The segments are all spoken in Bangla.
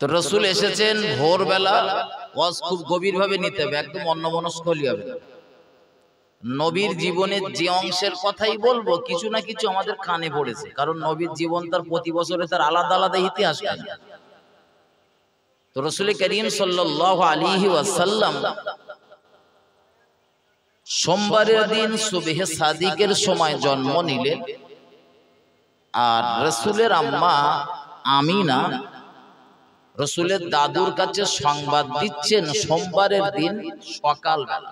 তো রাসূল এসেছেন ভোরবেলা, ওয়াজ খুব গভীরভাবে নিতে হবে, একদম অন্যমনস্ক হলে হবে। নবীর জীবনের যে অংশের কথাই বলবো কিছু না কিছু আমাদের কানে পড়েছে, কারণ নবীর জীবন তার প্রতি বছরে তার আলাদা আলাদা ইতিহাস। তো রাসূল করিম সাল্লাল্লাহু আলাইহি ওয়াসাল্লাম সোমবারের দিন সুবহে সাদিকের সময় জন্ম নিলেন। আর রাসূলের আম্মা আমিনা রাসূলের দাদুর কাছে সংবাদ দিচ্ছেন সোমবারের দিন সকালবেলা।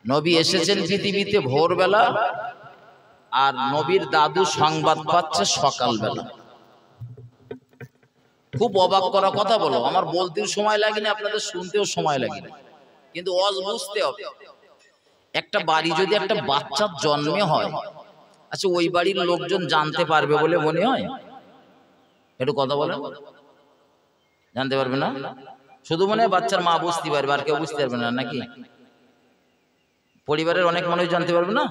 নবী এসেছেন পৃথিবীতে ভোরবেলা, আর নবীর দাদু সংবাদ পাচ্ছে সকালবেলা। খুব অবাক করা কথা বলো, আমার বলতেও সময় লাগেনি, আপনাদের শুনতেও সময় লাগেনি, কিন্তু ওয়াজ বুঝতে হবে। একটা বাড়ি যদি একটা বাচ্চার জন্মে হয়, আচ্ছা ওই বাড়ির লোকজন জানতে পারবে বলে মনে হয়? একটু কথা বলে, জানতে পারবে না? শুধু মনে হয় বাচ্চার মা বুঝতে পারবে, আর কেউ বুঝতে পারবে না নাকি? পরিবারের অনেক মানুষ জানতে পারবে না।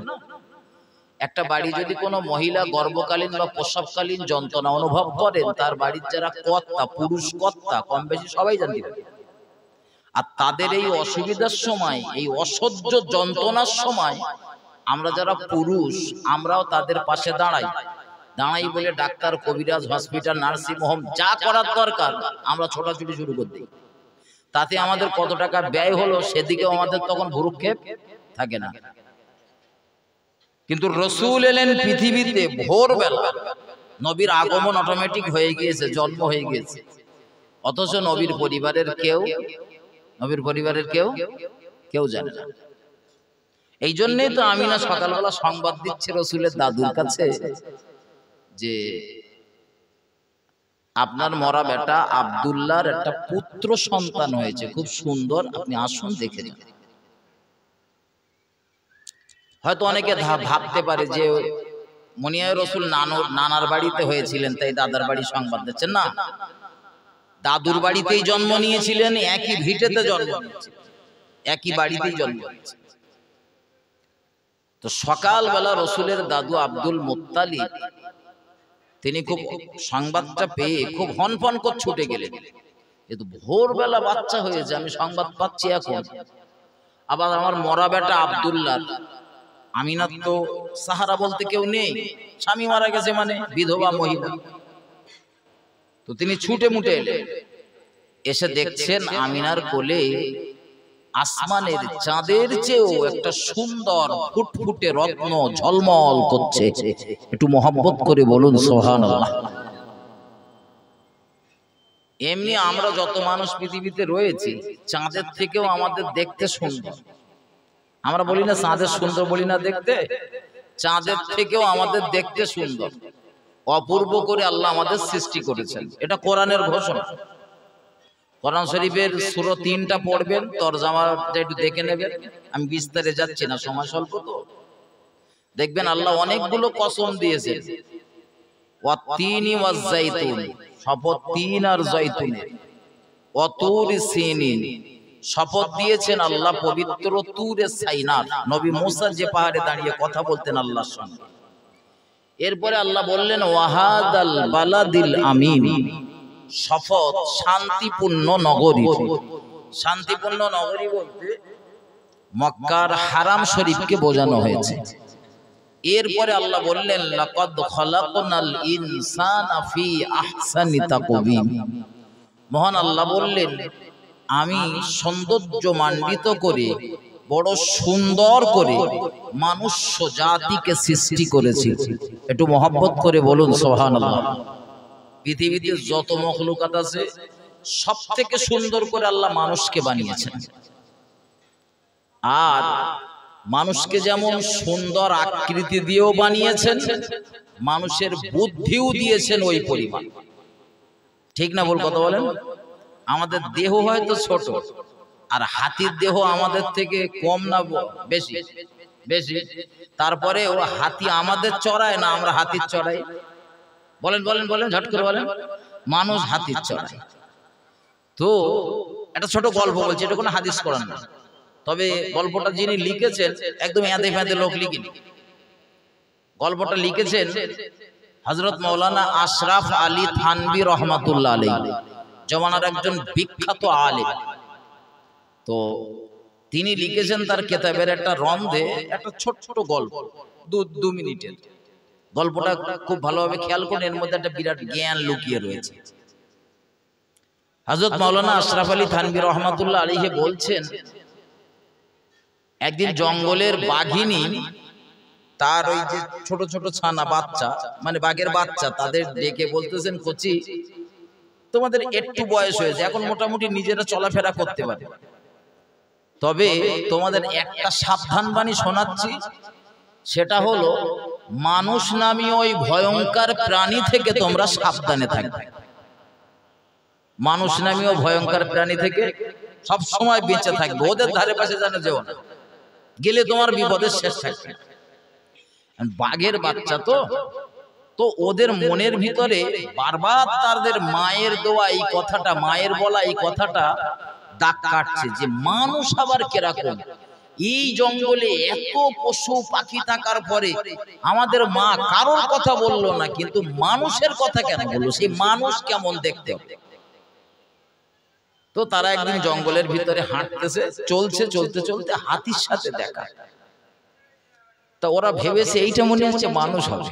একটা বাড়ি যদি কোনো মহিলা গর্ভকালীন বা প্রসবকালীন যন্ত্রণা অনুভব করেন, তার বাড়ির যারা কর্তা, পুরুষ কর্তা কম বেশি সবাই জানতে পারবে। আর তাদের এই অসুবিধার সময়, এই অসহ্য যন্ত্রণার সময় আমরা যারা পুরুষ, আমরাও তাদের পাশে দাঁড়াই বলে ডাক্তার, কবিরাজ, হসপিটাল, নার্সিং হোম যা করার দরকার আমরা ছোটাছুটি শুরু করে দিই। তাতে আমাদের কত টাকা ব্যয় হলো সেদিকেও আমাদের তখন ভ্রুক্ষেপ থাকে না। কিন্তু রাসূল এলেন পৃথিবীতে ভোরবেলা, নবীর আগমন অটোমেটিক হয়ে গিয়েছে, জন্ম হয়ে গিয়েছে। অথচ নবীর পরিবারের কেউ জানে না। এই জন্যই তো আমিনা সকালবেলা সংবাদ দিচ্ছে রাসূলের দাদুর কাছে যে আপনার মরা বেটা আব্দুল্লাহর একটা পুত্র সন্তান হয়েছে, খুব সুন্দর, আপনি আসুন দেখে যান। হয়তো অনেকে ভাবতে পারে যে মুনিয়া রাসূল নানার বাড়িতে হয়েছিলেন, তাই দাদার বাড়ি সংবাদ দিচ্ছেন। না, দাদুর বাড়িতেই জন্ম নিয়েছিলেন, একই ভিটেতে জন্ম নিয়েছিলেন, একই বাড়িতেই জন্ম নিয়েছিলেন। তো সকালবেলা রাসূলের দাদু আব্দুল মুত্তালিব তিনি খুব সংবাদটা পেয়ে খুব হনফন করে ছুটে গেলেন। কিন্তু ভোরবেলা বাচ্চা হয়েছে, আমি সংবাদ পাচ্ছি এখন, আবার আমার মরা বেটা আব্দুল্লাহ। আমিনার তো সাহারা বলতে কেউ নেই, স্বামী মারা গেছে, মানে বিধবা মহিলা। তো তিনি ছুটে মুটে এলেন, এসে দেখছেন আমিনার কোলে আসমানের চাঁদের চেয়েও একটা সুন্দর ফুটফুটে রত্ন ঝলমল করছে। একটু মহব্বত করে বলুন সুবহানাল্লাহ। এমনি আমরা যত মানুষ পৃথিবীতে রয়েছি, চাঁদের থেকেও আমাদের দেখতে সুন্দর। আমরা বলি না চাঁদের সুন্দর, বলি না দেখতে, চাঁদের থেকেও আমাদের দেখতে সুন্দর, অপূর্ব করে আল্লাহ আমাদের সৃষ্টি করেছেন। এটা কোরআনের ঘোষণা। কোরআন শরীফের সূরা 3টা পড়বেন, তরজমাটা একটু দেখে নেবেন, আমি বিস্তারে যাচ্ছি না, সময় স্বল্প তো। দেখবেন আল্লাহ অনেকগুলো কসম দিয়েছেন। ওয়াত-তিনি ওয়াজ-জাইতুন, শপথ তিন আর জয়তুনের। ওয়াতুর সিনিন, শপথ দিয়েছেন আল্লাহ পবিত্র তুরে সাইনার। নবী মুসা যে পাহাড়ে দাঁড়িয়ে কথা বলতেন আল্লাহর সঙ্গে। এরপরে আল্লাহ বললেন ওয়াহাদাল বালাদিল আমিন, শপথ শান্তিপূর্ণ নগরী। শান্তিপূর্ণ নগরী বলতে মক্কার হারাম শরীফকে বোঝানো হয়েছে। এরপরে আল্লাহ বললেন লাকাদ খালাকনাল ইনসানা ফি আহসানি তাকওয়িম। মহান আল্লাহ বললেন আমি সৌন্দর্যমণ্ডিত করে, বড় সুন্দর করে মানুষ্য জাতিকে সৃষ্টি করেছি। একটু মহব্বত করে বলুন সুবহানাল্লাহ। পৃথিবীতে যত মখলুকাত আছে সব থেকে সুন্দর করে আল্লাহ মানুষকে বানিয়েছেন। আর মানুষকে যেমন সুন্দর আকৃতি দিয়েও বানিয়েছেন, মানুষের বুদ্ধিও দিয়েছেন ওই পরিমাণ। ঠিক না ভুল কথা বলেন? আমাদের দেহ হয়তো ছোট, আর হাতির দেহ আমাদের থেকে কম না বেশি? বেশি। তারপরে ও হাতি আমাদের চড়ায় না আমরা হাতির চড়াই? বলেন বলেন বলেন, ঝট করে বলেন। মানুষ হাতির চড়ায়। তো একটা ছোট গল্প বলছি, এটা কোনো হাদিস কোরআন না, তবে গল্পটা যিনি লিখেছেন একদম এঁদে ফেঁদে লোক লিখিনি। গল্পটা লিখেছেন হযরত মাওলানা আশরাফ আলী থানভী রহমাতুল্লাহ আলাইহি জমানার একজন বিখ্যাত আলেম। তো তিনি লিখেছেন তার কিতাবের একটা রন্ধে একটা ছোট্ট গল্প, 2 মিনিটের গল্পটা খুব ভালোভাবে খেয়াল করুন, এর মধ্যে একটা বিরাট জ্ঞান লুকিয়ে রয়েছে। হযরত মাওলানা আশরাফ আলী থানভী রহমাতুল্লাহ আলাইহি বলছেন, একদিন জঙ্গলের বাঘিনী তার ওই যে ছোট ছোট ছানা বাচ্চা, মানে বাঘের বাচ্চা, তাদের ডেকে বলতেছেন, কচি তোমাদের একটু বয়স হয়েছে, এখন মোটামুটি নিজেরা চলাফেরা করতে পারে, তবে তোমাদের একটা সাবধান বাণী শোনাচ্ছি, সেটা হলো মানুষ নামী ওই ভয়ঙ্কর প্রাণী থেকে তোমরা সাবধানে থাকবে। মানুষ নামী ওই ভয়ঙ্কর প্রাণী থেকে সব সময় বেঁচে থাকবে, ওদের ধারে পাশে জানা যেও না, গেলে তোমার বিপদের শেষ থাকবে। বাঘের বাচ্চা তো ওদের মনের ভিতরে বারবার তাদের মায়ের দেওয়া এই কথাটা, মায়ের বলা এই কথাটা দাগ কাটছে যে মানুষ আবার কিরকম, এই জঙ্গলে এত পশু পাখি থাকার পরে আমাদের মা কারোর কথা বললো না, কিন্তু মানুষের কথা কেন বললো, সেই মানুষ কেমন দেখতে হবে। তো তারা একদিন জঙ্গলের ভিতরে হাঁটতেছে, চলতে চলতে হাতির সাথে দেখা। তা ওরা ভেবেছে এইটা মনে হচ্ছে মানুষ হবে।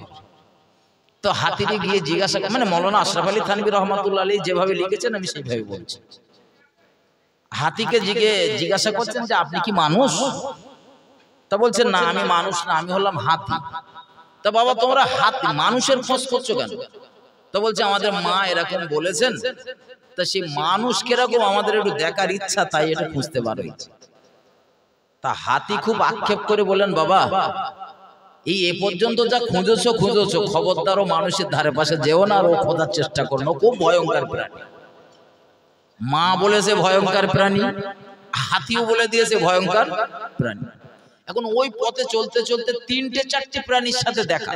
তো হাতিকে গিয়ে জিজ্ঞাসা, মানে মাওলানা আশরাফ আলী থানভী রহমাতুল্লাহ আলাইহি যেভাবে লিখেছেন আমি সেইভাবে বলছি। হাতিকে জিজ্ঞাসা করছেন যে আপনি কি মানুষ? তা বলছেন না, আমি মানুষ না, আমি হলাম হাতি। তা বাবা তোমরা হাতি, মানুষের খোঁজ করছো কেন? তো বলছে আমাদের মা এরকম বলেছেন, তা সেই মানুষ কিরকম আমাদের একটু দেখার ইচ্ছা, তাই এটা খুঁজতে পারো। তা হাতি খুব আক্ষেপ করে বলেন, বাবা এই এ পর্যন্ত যা খুঁজেছো খবরদার ও মানুষের ধারে পাশে যেও না, আর ও খোঁজার চেষ্টা করো না, খুব ভয়ঙ্কর প্রাণী। মা বলেছে ভয়ঙ্কর প্রাণী, হাতিও বলে দিয়েছে ভয়ঙ্কর প্রাণী। এখন ওই পথে চলতে চলতে 3-4টি প্রাণীর সাথে দেখা,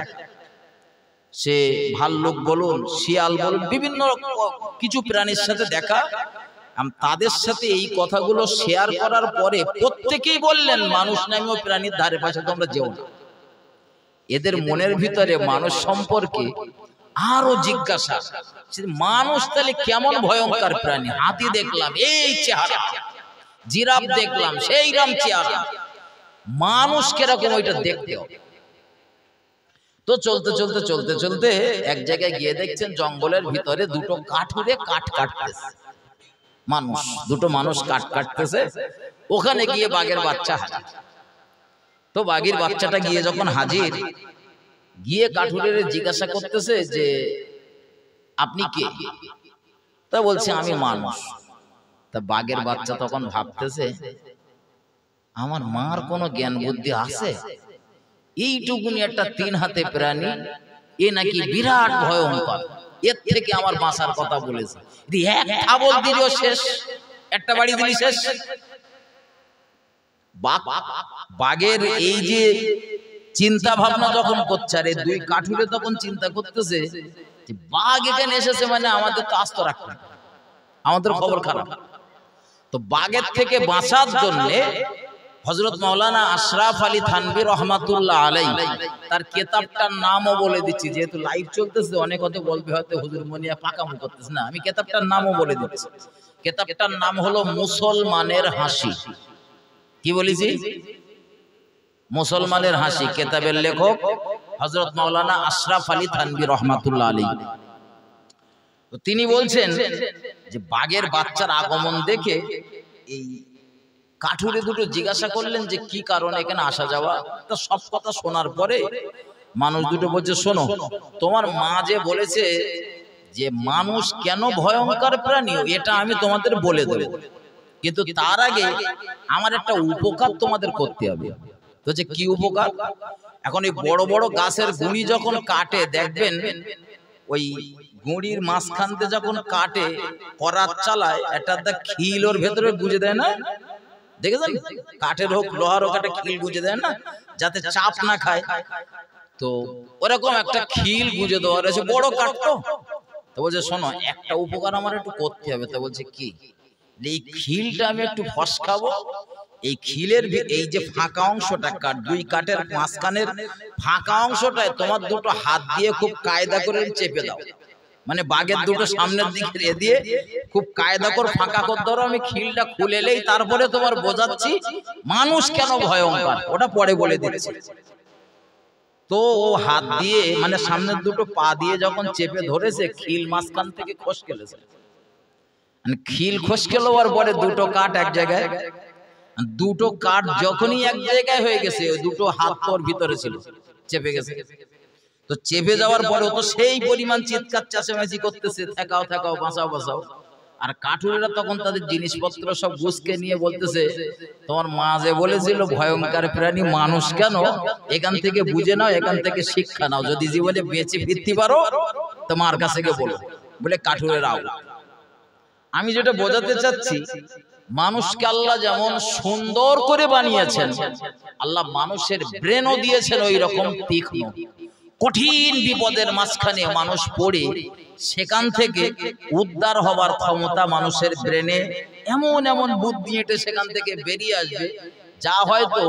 সে ভাল্লুক বলুন, শিয়াল বলুন, বিভিন্ন কিছু প্রাণীর সাথে দেখা। তাদের সাথে এই কথাগুলো শেয়ার করার পরে প্রত্যেকেই বললেন মানুষ নামীয় প্রাণীর ধারে পাশে তোমরা যেও না। এদের মনের ভিতরে মানুষ সম্পর্কে আরো জিজ্ঞাসা, মানুষ তাহলে কেমন ভয়ঙ্কর প্রাণী? হাতি দেখলাম এই চেহারা, জিরাফ দেখলাম সেই রাম চেহারা, মানুষ কিরকম ওইটা দেখতে হবে। তো চলতে চলতে এক জায়গায় গিয়ে দেখছেন জঙ্গলের ভিতরে দুটো কাঠুরে কাঠ কাটতেছে মানুষ, দুটো মানুষ কাঠ কাটতেছে। ওখানে গিয়ে বাঘের বাচ্চা হাজির। তো বাঘের বাচ্চাটা গিয়ে যখন হাজির, গিয়ে কাঠুরের জিজ্ঞাসা করতেছে যে আপনি কে? তা বলছে আমি মানুষ। তা বাঘের বাচ্চা তখন ভাবতেছে আমার মার কোনো জ্ঞান বুদ্ধি আছে? এইটুকুনি একটা 3 হাতে প্রাণী, এ নাকি বিরাট ভয়ঙ্কর, এর থেকে আমার বাঁচার কথা বলেছে। একটা বল দিলেও শেষ, একটা বাড়ি দিলি শেষ। বাঘের এই যে চিন্তা ভাবনা যখন করছে, আর এই 2 কাঠুরে তখন চিন্তা করতেছে যে বাঘ এখানে এসেছে মানে আমাদের তো আস্ত রাখবে, আমাদের খবর খারাপ। তো বাঘের থেকে বাঁচার জন্য হযরত মাওলানা আশরাফ আলী থানভী রহমাতুল্লাহ আলাইহি তার কিতাবটার নামও বলে দিচ্ছি, যেহেতু লাইভ চলতেছে অনেক হয়তো বলবে হয়তো হুজুর মনিয়া পাকামো করতেছে, না আমি কিতাবটার নামও বলে দিচ্ছি। কিতাবটার নাম হলো মুসলমানের হাসি। কি বলেছি? মুসলমানের হাসি। কিতাবের লেখক হযরত মাওলানা আশরাফ আলী থানভী রহমাতুল্লাহ আলাইহি। তো তিনি বলছেন যে বাঘের বাচ্চার আগমন দেখে এই কাঠুরে দুটো জিজ্ঞাসা করলেন যে কি কারণে এখানে আসা যাওয়া। তা সব কথা শোনার পরে মানুষ দুটো বলছে, শোনো তোমার মা যে বলেছে যে মানুষ কেন ভয়ঙ্কর প্রাণী, এটা আমি তোমাদের বলে দেব, কিন্তু তার আগে আমার একটা উপকার তোমাদের করতে হবে। তো যে কি উপকার? এখন এই বড় বড় গাছের গুঁড়ি যখন কাটে, দেখবেন ওই গুঁড়ির মাঝখানতে যখন কাটে করাত চালায়, একটা খিল ওর ভেতরে গুঁজে দেয় না? দেখেছেন? কাঠের হোক লোহার হোক একটা খিল গুঁজে দেয় না, যাতে চাপ না খায়। তো ওরকম একটা খিল গুঁজে দেওয়া রয়েছে, বড় কাঠ। তো বলছে শোনো একটা উপকার আমার একটু করতে হবে। তো বলছে কি? এই খিলটা আমি একটু ফসকাবো, এই খিলের এই যে ফাঁকা অংশটা কাট, দুই কাঠের মাঝখানের ফাঁকা অংশটায় তোমার দুটো হাত দিয়ে খুব কায়দা করে চেপে দাও, মানে বাঘের দুটো সামনের দিকে দিয়ে খুব কায়দা করে ফাঁকা করে ধরো। আমি খিলটা খুলেলেই তারপরে তোমার বোঝাচ্ছি মানুষ কেন ভয়ঙ্কর, ওটা পরে বলে দিচ্ছি। তো ও হাত দিয়ে মানে সামনের দুটো পা দিয়ে যখন চেপে ধরেছে, খিল মাঝখান থেকে খসকে গেছে, খিল খসকে যাওয়ার পরে দুটো কাঠ এক জায়গায়, দুটো কাঠ যখনই এক জায়গায় হয়ে গেছে, ওই দুটো হাত তোর ভিতরে ছিল, চেপে গেছে। তো চেপে যাওয়ার পরে তো সেই পরিমাণ চিৎকার চেঁচামেচি করতেছে, ঠেকাও ঠেকাও, বাঁচাও বাঁচাও। আর কাঠুরেরা তখন তাদের জিনিসপত্র সব গুছকে নিয়ে বলতেছে, তোমার মা যে বলেছিল ভয়ঙ্কর প্রাণী মানুষ কেন, এখান থেকে বুঝে নাও, এখান থেকে শিক্ষা নাও, যদি জীবনে বেঁচে ফিরতে পারো তোমার কাছে গিয়ে বলো, বলে কাঠুরেরাও। আমি যেটা বোঝাতে চাচ্ছি, মানুষকে আল্লাহ যেমন সুন্দর করে বানিয়েছেন, আল্লাহ মানুষের ব্রেনও দিয়েছেন ওই রকম তীক্ষ্ণ। কঠিন বিপদের মাঝখানে মানুষ পড়ে সেখান থেকে উদ্ধার হবার ক্ষমতা মানুষের ব্রেনে এমন এমন বুদ্ধি এঁটে সেখান থেকে বেরিয়ে আসবে, যা হয়তো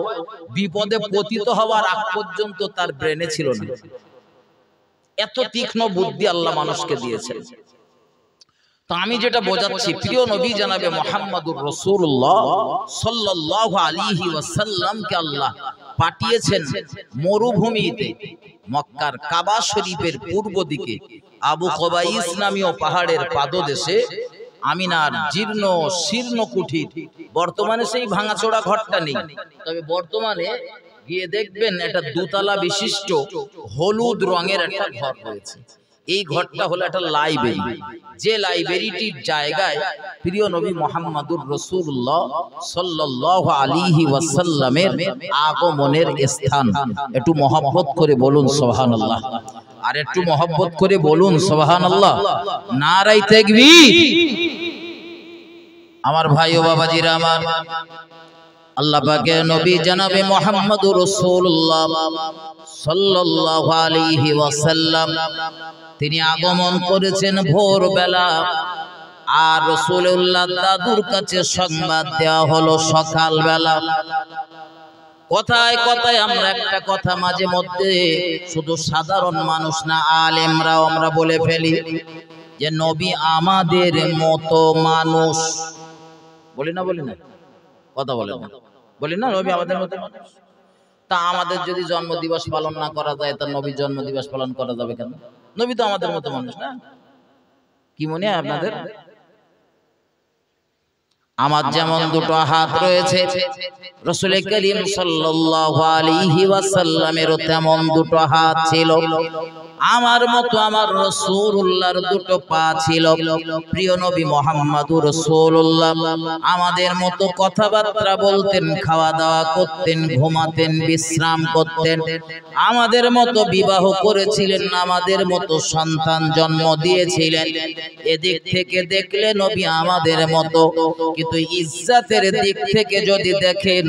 বিপদে পতিত হওয়ার আগ পর্যন্ত তার ব্রেনে ছিল না। এত তীক্ষ্ণ বুদ্ধি আল্লাহ মানুষকে দিয়েছেন। তো আমি যেটা বোঝাচ্ছি, প্রিয় নবী জনাবে মুহাম্মদুর রাসূলুল্লাহ সাল্লাল্লাহু আলাইহি ওয়াসাল্লামকে আল্লাহ পাঠিয়েছেন মরুভূমিতে, মক্কার কাবা শরীফের পূর্ব দিকে আবু কুবাইস নামীয় পাহাড়ের পাদদেশে আমিনার জীর্ণ শীর্ণ কুঠির, বর্তমানে সেই ভাঙাচোরা ঘরটা নেই, তবে বর্তমানে গিয়ে দেখবেন এটা দুতলা বিশিষ্ট হলুদ রঙের একটা ঘর রয়েছে। এই ঘরটা হলো একটা লাইব্রেরি, যে লাইব্রেরিটির জায়গায় প্রিয় নবী মুহাম্মদুর রাসূলুল্লাহ সাল্লাল্লাহু আলাইহি ওয়াসাল্লামের আগমনের স্থান। একটু মহব্বত করে বলুন সুবহানাল্লাহ, আর একটু মহব্বত করে বলুন সুবহানাল্লাহ, নারায়ে তাকবীর। আমার ভাই ও বাবাজিরা আমার, আল্লাহ পাকের নবী জনাবে মুহাম্মদুর রাসূলুল্লাহ সাল্লাল্লাহু আলাইহি ওয়াসাল্লাম তিনি আগমন করেছেন ভোরবেলা, আর রাসূলুল্লাহ দাদুর কাছে সংবাদ দেওয়া হলো সকালবেলা। কথায় কথায় আমরা একটা কথা মাঝে মধ্যে শুধু সাধারণ মানুষ না, আলেমরাও আমরা বলে ফেলি যে নবী আমাদের মতো মানুষ। বলি না বলি না, কথা বলে না, বলি না নবী আমাদের মতো মানুষ। তা আমাদের যদি জন্মদিবস পালন না করা যায়, তা নবীর জন্মদিবস পালন করা যাবে কেন? নবী তো আমাদের মতো মানুষ না। কি মনে হয় আপনাদের? আমার যেমন দুটো হাত রয়েছে, রাসূল করিম সাল্লাল্লাহু আলাইহি ওয়াসাল্লামেরও তেমন দুটো হাত ছিল। আমার মতো আমার রাসূলুল্লাহর দুটো পা ছিল। প্রিয় নবী মুহাম্মদুর রাসূলুল্লাহ আমাদের মতো কথাবার্তা বলতেন, খাওয়া দাওয়া করতেন, ঘুমাতেন, বিশ্রাম করতেন, আমাদের মতো বিবাহ করেছিলেন, আমাদের মতো সন্তান জন্ম দিয়েছিলেন। এদিক থেকে দেখলে নবী আমাদের মতো, কিন্তু ইজ্জতের দিক থেকে যদি দেখেন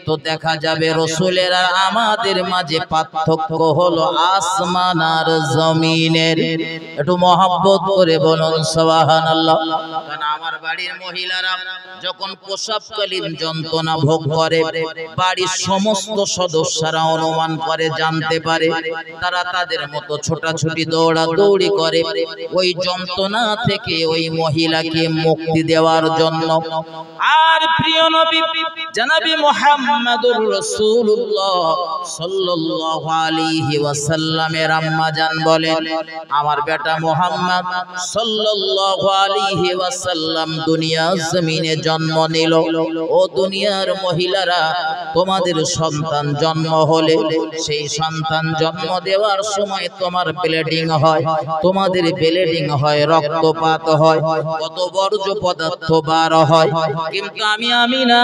তো দেখা যাবে রাসূলের আর আমাদের মাঝে পার্থক্য হলো আসমান আর জমিনের। একটু মহব্বত করে বলুন সুবহানাল্লাহ। কারণ আমার বাড়ির মহিলারা যখন প্রসবকালীন যন্ত্রণা ভোগ করে, বাড়ির সমস্ত সদস্যরা অনুমান করে, জানতে পারে, তারা তাদের মতো ছোটাছুটি দৌড়াদৌড়ি করে ওই যন্ত্রণা থেকে ওই মহিলাকে মুক্তি দেওয়ার জন্য। আর প্রিয় নবী জনাবে মুহাম্মদুর রাসূলুল্লাহ সাল্লাল্লাহু আলাইহি ওয়াসাল্লামের আম্মা জান বলেন, আমার বেটা মুহাম্মদ সাল্লাল্লাহু আলাইহি ওয়াসাল্লাম দুনিয়া জমিনে জন্ম নিল। ও দুনিয়ার মহিলারা, তোমাদের সন্তান জন্ম হলে সেই সন্তান জন্ম দেওয়ার সময় তোমার ব্লিডিং হয়, তোমাদের ব্লিডিং হয়, রক্তপাত হয়, কত বর্জ্য পদার্থ বার হয়। কিন্তু আমি আমিনা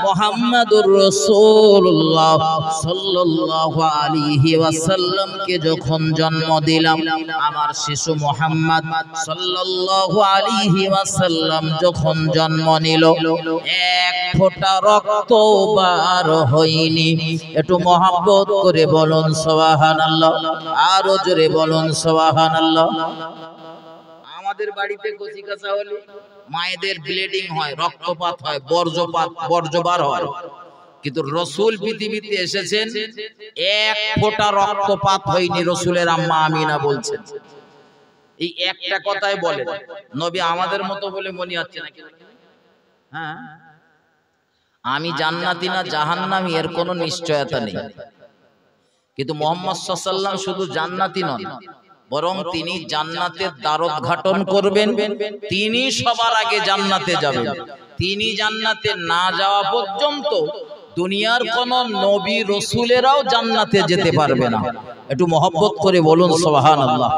মুহাম্মদুর রাসূলুল্লাহ সাল্লাল্লাহু আলাইহি ওয়াসাল্লামকে যখন জন্ম দিলাম, আমার শিশু মুহাম্মদ সাল্লাল্লাহু আলাইহি ওয়াসাল্লাম যখন জন্ম নিল, এক ফোঁটা রক্ত বার হয়নি। একটু মহব্বত করে বলুন সুবহানাল্লাহ, আরো জোরে বলুন সুবহানাল্লাহ। আমাদের বাড়িতে কচি কাঁচা হলে মায়েদের ব্লিডিং হয়, রক্তপাত হয়, বর্জ্যবার হয়, কিন্তু রসুল পৃথিবীতে এসেছেন এক ফোঁটা রক্তপাত হয়নি। রসুলের আম্মা আমিনা বলছেন, এই একটা কথাই বলেন, নবী আমাদের মতো বলে মনে হচ্ছে নাকি? হ্যাঁ, আমি জান্নাতি না জাহান্নামী এর কোনো নিশ্চয়তা নেই, কিন্তু মুহাম্মদ সাল্লাল্লাহু আলাইহি ওয়াসাল্লাম শুধু জান্নাতি নন, বরং তিনি জান্নাতের দ্বারোদ্ঘাটন করবেন। তিনি সবার আগে জান্নাতে যাবেন। তিনি জান্নাতে না যাওয়া পর্যন্ত দুনিয়ার কোন নবী রসুলেরাও জান্নাতে যেতে পারবে না। একটু মহব্বত করে বলুন সুবহানাল্লাহ।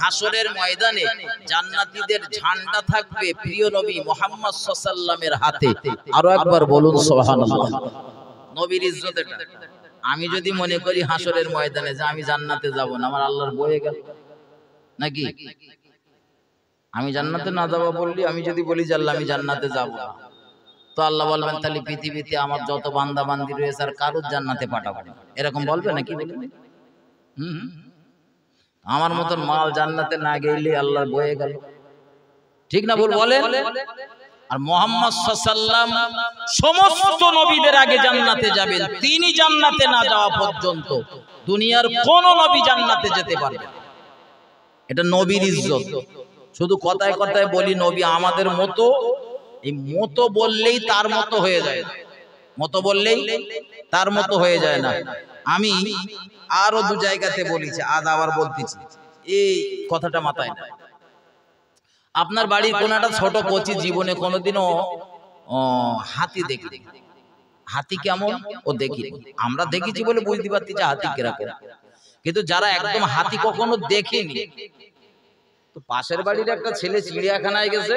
হাসরের ময়দানে জান্নাতীদের ঝান্ডা থাকবে প্রিয় নবী মুহাম্মদ সাল্লাল্লাহু আলাইহি ওয়াসাল্লামের হাতে। আরো একবার বলুন সুবহানাল্লাহ। নবীর ইজ্জত এটা। আমি যদি মনে করি হাসরের ময়দানে যে আমি জান্নাতে যাব না, আমার আল্লাহর বয়ে গেল নাকি? আমি জান্নাতে না যাব বললি, আমি যদি বলি যে আল্লাহ আমি জান্নাতে যাব না, তো আল্লাহ বলবেন তাহলে পৃথিবীতে আমার যত বান্দা বান্দি রয়েছে আর কারোর জান্নাতে পাঠাবো না, এরকম বলবে নাকি? আমার মতন মাল জান্নাতে না গেলে আল্লাহর বয়ে গেল, ঠিক না বল বলেন? আর মুহাম্মদ সাল্লাল্লাহু আলাইহি ওয়াসাল্লাম সমস্ত নবীদের আগে জান্নাতে যাবেন। তিনি জান্নাতে না যাওয়া পর্যন্ত দুনিয়ার কোন নবী জান্নাতে যেতে পারবে না। এটা নবীর ইজ্জত। শুধু কথায় কথায় বলি নবী আমাদের মতো, এই মতো বললেই তার মতো হয়ে যায়, মতো বললেই তার মতো হয়ে যায় না। আমি আরো দু জায়গাতে বলেছি, আজ আবার বলতেছি, এই কথাটা মাথায় না। আপনার বাড়ির কোন একটা ছোট কচি জীবনে কোনোদিনও হাতি দেখি? হাতি কেমন ও দেখি, আমরা দেখেছি বলে বুঝতে পারছি যে হাতি কিরকম, কিন্তু যারা একদম হাতি কখনো দেখেনি, তো পাশের বাড়ির একটা ছেলে চিড়িয়াখানায় গেছে,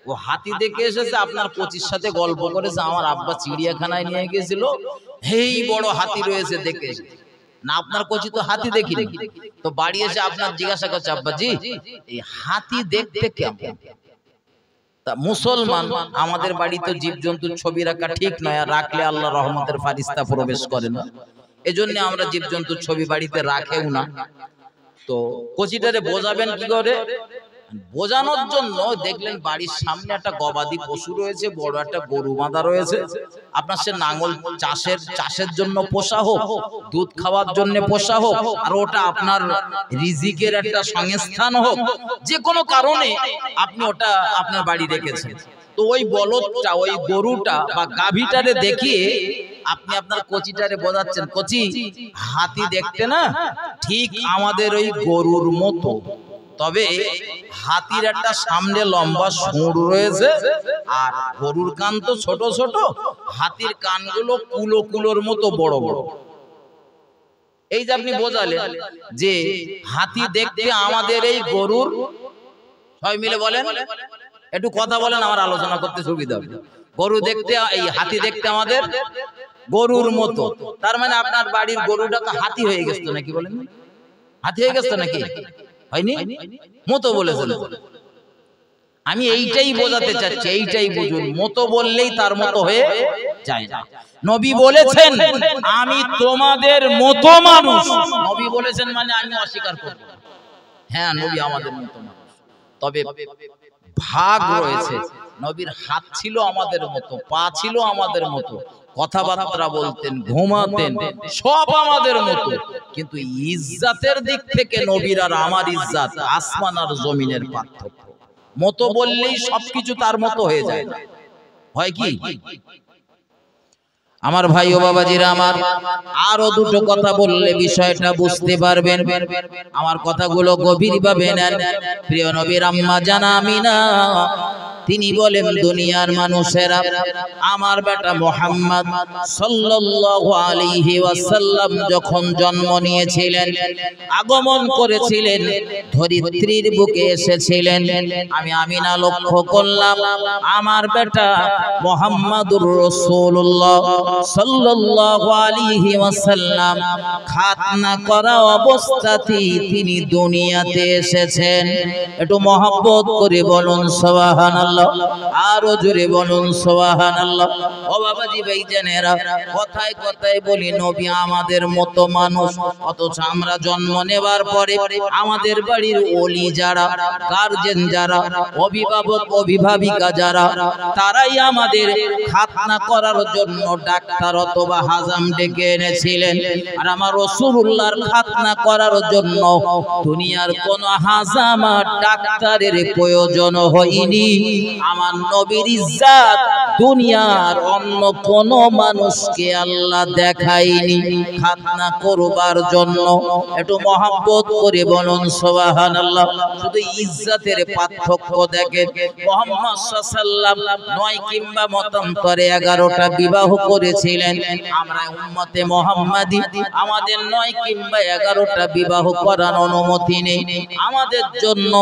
ও হাতি দেখে এসেছে, আপনার কোচির সাথে গল্প করেছে আমার আব্বা চিড়িয়াখানায় নিয়ে গেছিল, এই বড় হাতি রয়েছে দেখে এসেছে। না আপনার কোচি তো হাতি দেখিনি, তো বাড়ি এসে আপনার জিজ্ঞাসা করছে আব্বাজি এই হাতি দেখতে কেমন? তা মুসলমান আমাদের বাড়িতে জীবজন্তুর ছবি রাখা ঠিক নয়, আর রাখলে আল্লাহ রহমতের ফারিস্তা প্রবেশ করে না, এজন্য আমরা জীবজন্তুর ছবি বাড়িতে রাখেও না। তো কোচিটারে বোঝাবেন কি করে? বোঝানোর জন্য দেখলেন বাড়ির সামনে একটা গবাদি পশু রয়েছে, বড় একটা গরু বাঁধা রয়েছে। আপনার সে নাঙ্গল চাষের জন্য পোষা হোক, দুধ খাওয়ার জন্য পোষা হোক, আর ওটা আপনার রিজিকের একটা সংস্থান হোক, যে কোনো কারণে আপনি ওটা আপনার বাড়ি রেখেছেন, তো ওই বলদটা, ওই গরুটা বা গাভীটারে দেখিয়ে আপনি আপনার কোচিটারে বোঝাচ্ছেন, কোচি হাতি দেখতে না ঠিক আমাদের ওই গরুর মতো, তবে হাতির একটা সামনে লম্বা সুঁড় রয়েছে, আর গরুর কান তো ছোট ছোট, হাতির কানগুলো কুলো কুলোর মতো বড় বড়। এই যে আপনি বোঝালেন যে হাতি দেখতে আমাদের এই গরুর, সবাই মিলে বলেন, একটু কথা বলেন, আমার আলোচনা করতে সুবিধা হবে। গরু দেখতে, এই হাতি দেখতে আমাদের গরুর মতো, তার মানে আপনার বাড়ির গরুটা তো হাতি হয়ে গেছে নাকি? বলেন, হাতি হয়ে গেছে নাকি? হয়নি? মতো বলেছেন। আমি এইটাই বোঝাতে চাচ্ছি, এইটাই বুঝুন, মতো বললেই তার মতো হয়ে যায় না। নবী বলেছেন আমি তোমাদের মতো মানুষ, নবী বলেছেন মানে আমি অস্বীকার করব না। হ্যাঁ, নবী আমাদের মতো মানুষ, তবে ভাগ রয়েছে। নবীর হাত ছিল আমাদের মতো, পা ছিল আমাদের মতো, কথাবার্তা বলতেন, ঘুমাতেন, সব আমাদের মতো, কিন্তু ইজ্জাতের দিক থেকে নবীর আর আমার ইজ্জাত আসমান আর জমিনের পার্থক্য। মতো বললেই সবকিছু তার মতো হয়ে যায়, হয় কি? আমার ভাই ও বাবাজিরা আমার, আরো দুটো কথা বললে বিষয়টা বুঝতে পারবেন। আমার কথাগুলো গভীরভাবে নেন। প্রিয় নবীর আম্মা জানা আমিনা তিনি বলেন, দুনিয়ার মানুষেরা আমার বেটা মুহাম্মদ সাল্লাল্লাহু আলাইহি ওয়াসাল্লাম যখন জন্ম নিয়েছিলেন, আগমন করেছিলেন, ধরিত্রীর বুকে এসেছিলেন, আমি আমিনা লক্ষ্য করলাম আমার বেটা মুহাম্মদুর রাসূলুল্লাহ সাল্লাল্লাহু আলাইহি ওয়াসাল্লাম খাতনা করা অবস্থাতেই তিনি দুনিয়াতে এসেছেন। একটু মহব্বত করে বলুন সুবহানাল্লাহ। আরো জোরে বলুন সুবহানাল্লাহ। ও বাবাজি ভাইজানেরা, কথায় কথায় বলি নবী আমাদের মতো মানুষ, অথচ আমরা জন্ম নেবার পরে আমাদের বাড়ির ওলি যারা, গার্জেন যারা, অভিভাবক অভিভাবিকা যারা, তারাই আমাদের খাতনা করার জন্য ডাক্তার অথবা হাজাম ডেকে এনেছিলেন। আর আমার রাসূলুল্লাহর খাতনা করার জন্য দুনিয়ার কোন হাজাম আর ডাক্তারের প্রয়োজন হয়নি। আমার নবীর ইজ্জত দুনিয়ার অন্য কোন মানুষকে আল্লাহ দেখায়নি খাতনা করবার জন্য। একটু মহব্বত করে বলুন সুবহানাল্লাহ। শুধু ইজ্জতের পার্থক্য দেখেন, মুহাম্মদ সাল্লাল্লাহু আলাইহি ওয়াসাল্লাম 9 কিংবা মতান্তরে 11টা বিবাহ করেছিলেন। আমরা উম্মতে মুহাম্মাদি, আমাদের 9 কিংবা 11টা বিবাহ করার অনুমতি নেই। আমাদের জন্য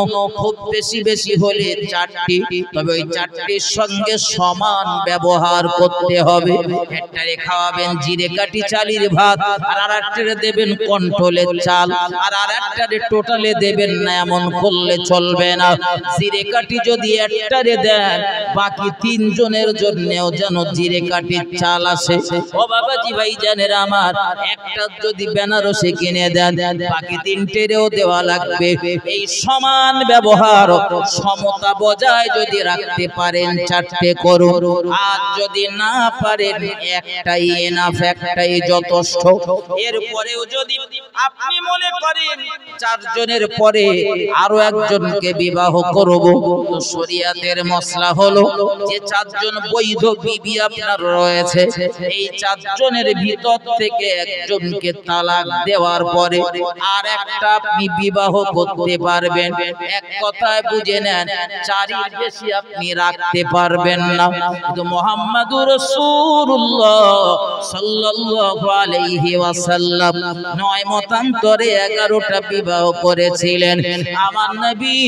খুব বেশি বেশি হলে 4টি, তবে ওই 4টির সঙ্গে সমান ব্যবহার করতে হবে। একটারে খাওয়াবেন জিরে কাটি চালির ভাত, আর আরেকটারে দেবেন কন্ট্রোলের চাল, আর আরেকটারে টোটালে দেবেন না, এমন করলে চলবে না। জিরে কাটি যদি একটারে দেন, বাকি 3 জনের জন্যও যেন জিরে কাটির চাল আসে। ও বাবাজি ভাইজানেরা আমার, একটা যদি বেনারসি কিনে দেন, বাকি 3টেরও দেওয়া লাগবে। এই সমান ব্যবহার, সমতা বজায় যদি রাখতে পারেন 4টে করুন, আর যদি না পারেন একটাই এনাফ, একটাই যথেষ্ট। এরপরেও যদি আপনি মনে করেন 4 জনের পরে আরো একজনকে বিবাহ করব, তো শরীয়তের মসলা হলো যে 4 জন বৈধ বিবি আপনার রয়েছে, এই 4 জনের ভিতর থেকে একজনকে তালাক দেওয়ার পরে আর একটা আপনি বিবাহ করতে পারবেন। এক কথায় বুঝে নেন, 4-এর বেশি আপনি রাখতে পারবেন না। কিন্তু মুহাম্মাদুর রাসূলুল্লাহ সাল্লাল্লাহু আলাইহি ওয়াসাল্লাম 9 মতান্তরে 11টা বিবাহ করেছিলেন। আমার নবী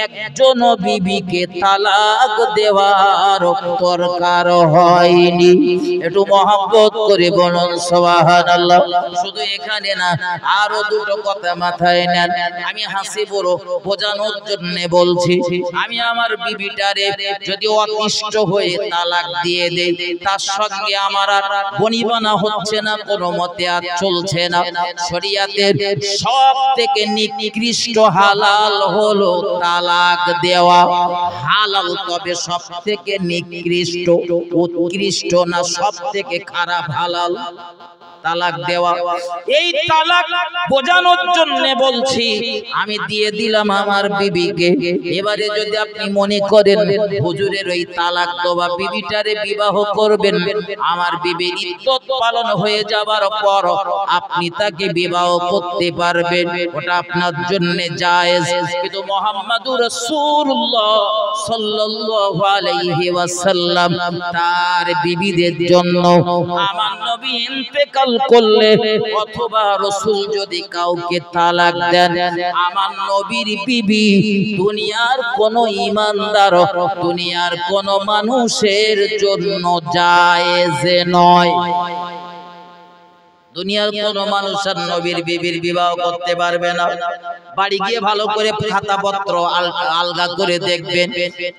একজন বিবিকে তালাক দেওয়ার দরকার হয়নি। একটু মহব্বত করে বলুন সুবহানাল্লাহ। শুধু এখানে না, আরো দুটো কথা মাথায় নেন। আমি হাসি বড় বোঝানোর জন্য বলছি, আমি আমার বিবিটারে যদি অতিষ্ঠ হয়ে তালাক দিয়ে দেই, তার সঙ্গে আমার আর বনিবনা হচ্ছে না, কোনো মতে আর চলছে না। শরীয়তের সব থেকে নিকৃষ্ট হালাল হলো তালাক দেওয়া। হালাল তবে সব থেকে নিকৃষ্ট, উৎকৃষ্ট না, সব থেকে খারাপ হালাল তালাক দেওয়া। এই তালাক বোঝানোর জন্য বলছি, আমি দিয়ে দিলাম আমার বিবিকে। এবারে যদি আপনি মনে করেন হুজুরের ওই তালাক দেওয়া বিবিটারে বিবাহ করবেন, আমার বিবির ইদ্দত পালন হয়ে যাবার পর আপনি তাকে বিবাহ করতে পারবেন, ওটা আপনার জন্য জায়েজ। কিন্তু মুহাম্মাদুর রাসূলুল্লাহ সাল্লাল্লাহু আলাইহি ওয়াসাল্লাম তার বিবিদের জন্য, আমার নবী ইন্তেকাল করলে অথবা রাসূল যদি কাউকে তালাক দেন, আমার নবীর বিবি দুনিয়ার কোন ঈমানদার, দুনিয়ার কোন মানুষের জন্য জায়েজ নয়। দুনিয়ার কোন মানুষ আর নবীর বিবির বিবাহ করতে পারবে না। বাড়ি গিয়ে ভালো করে খাতাপত্র আলগা করে দেখবেন,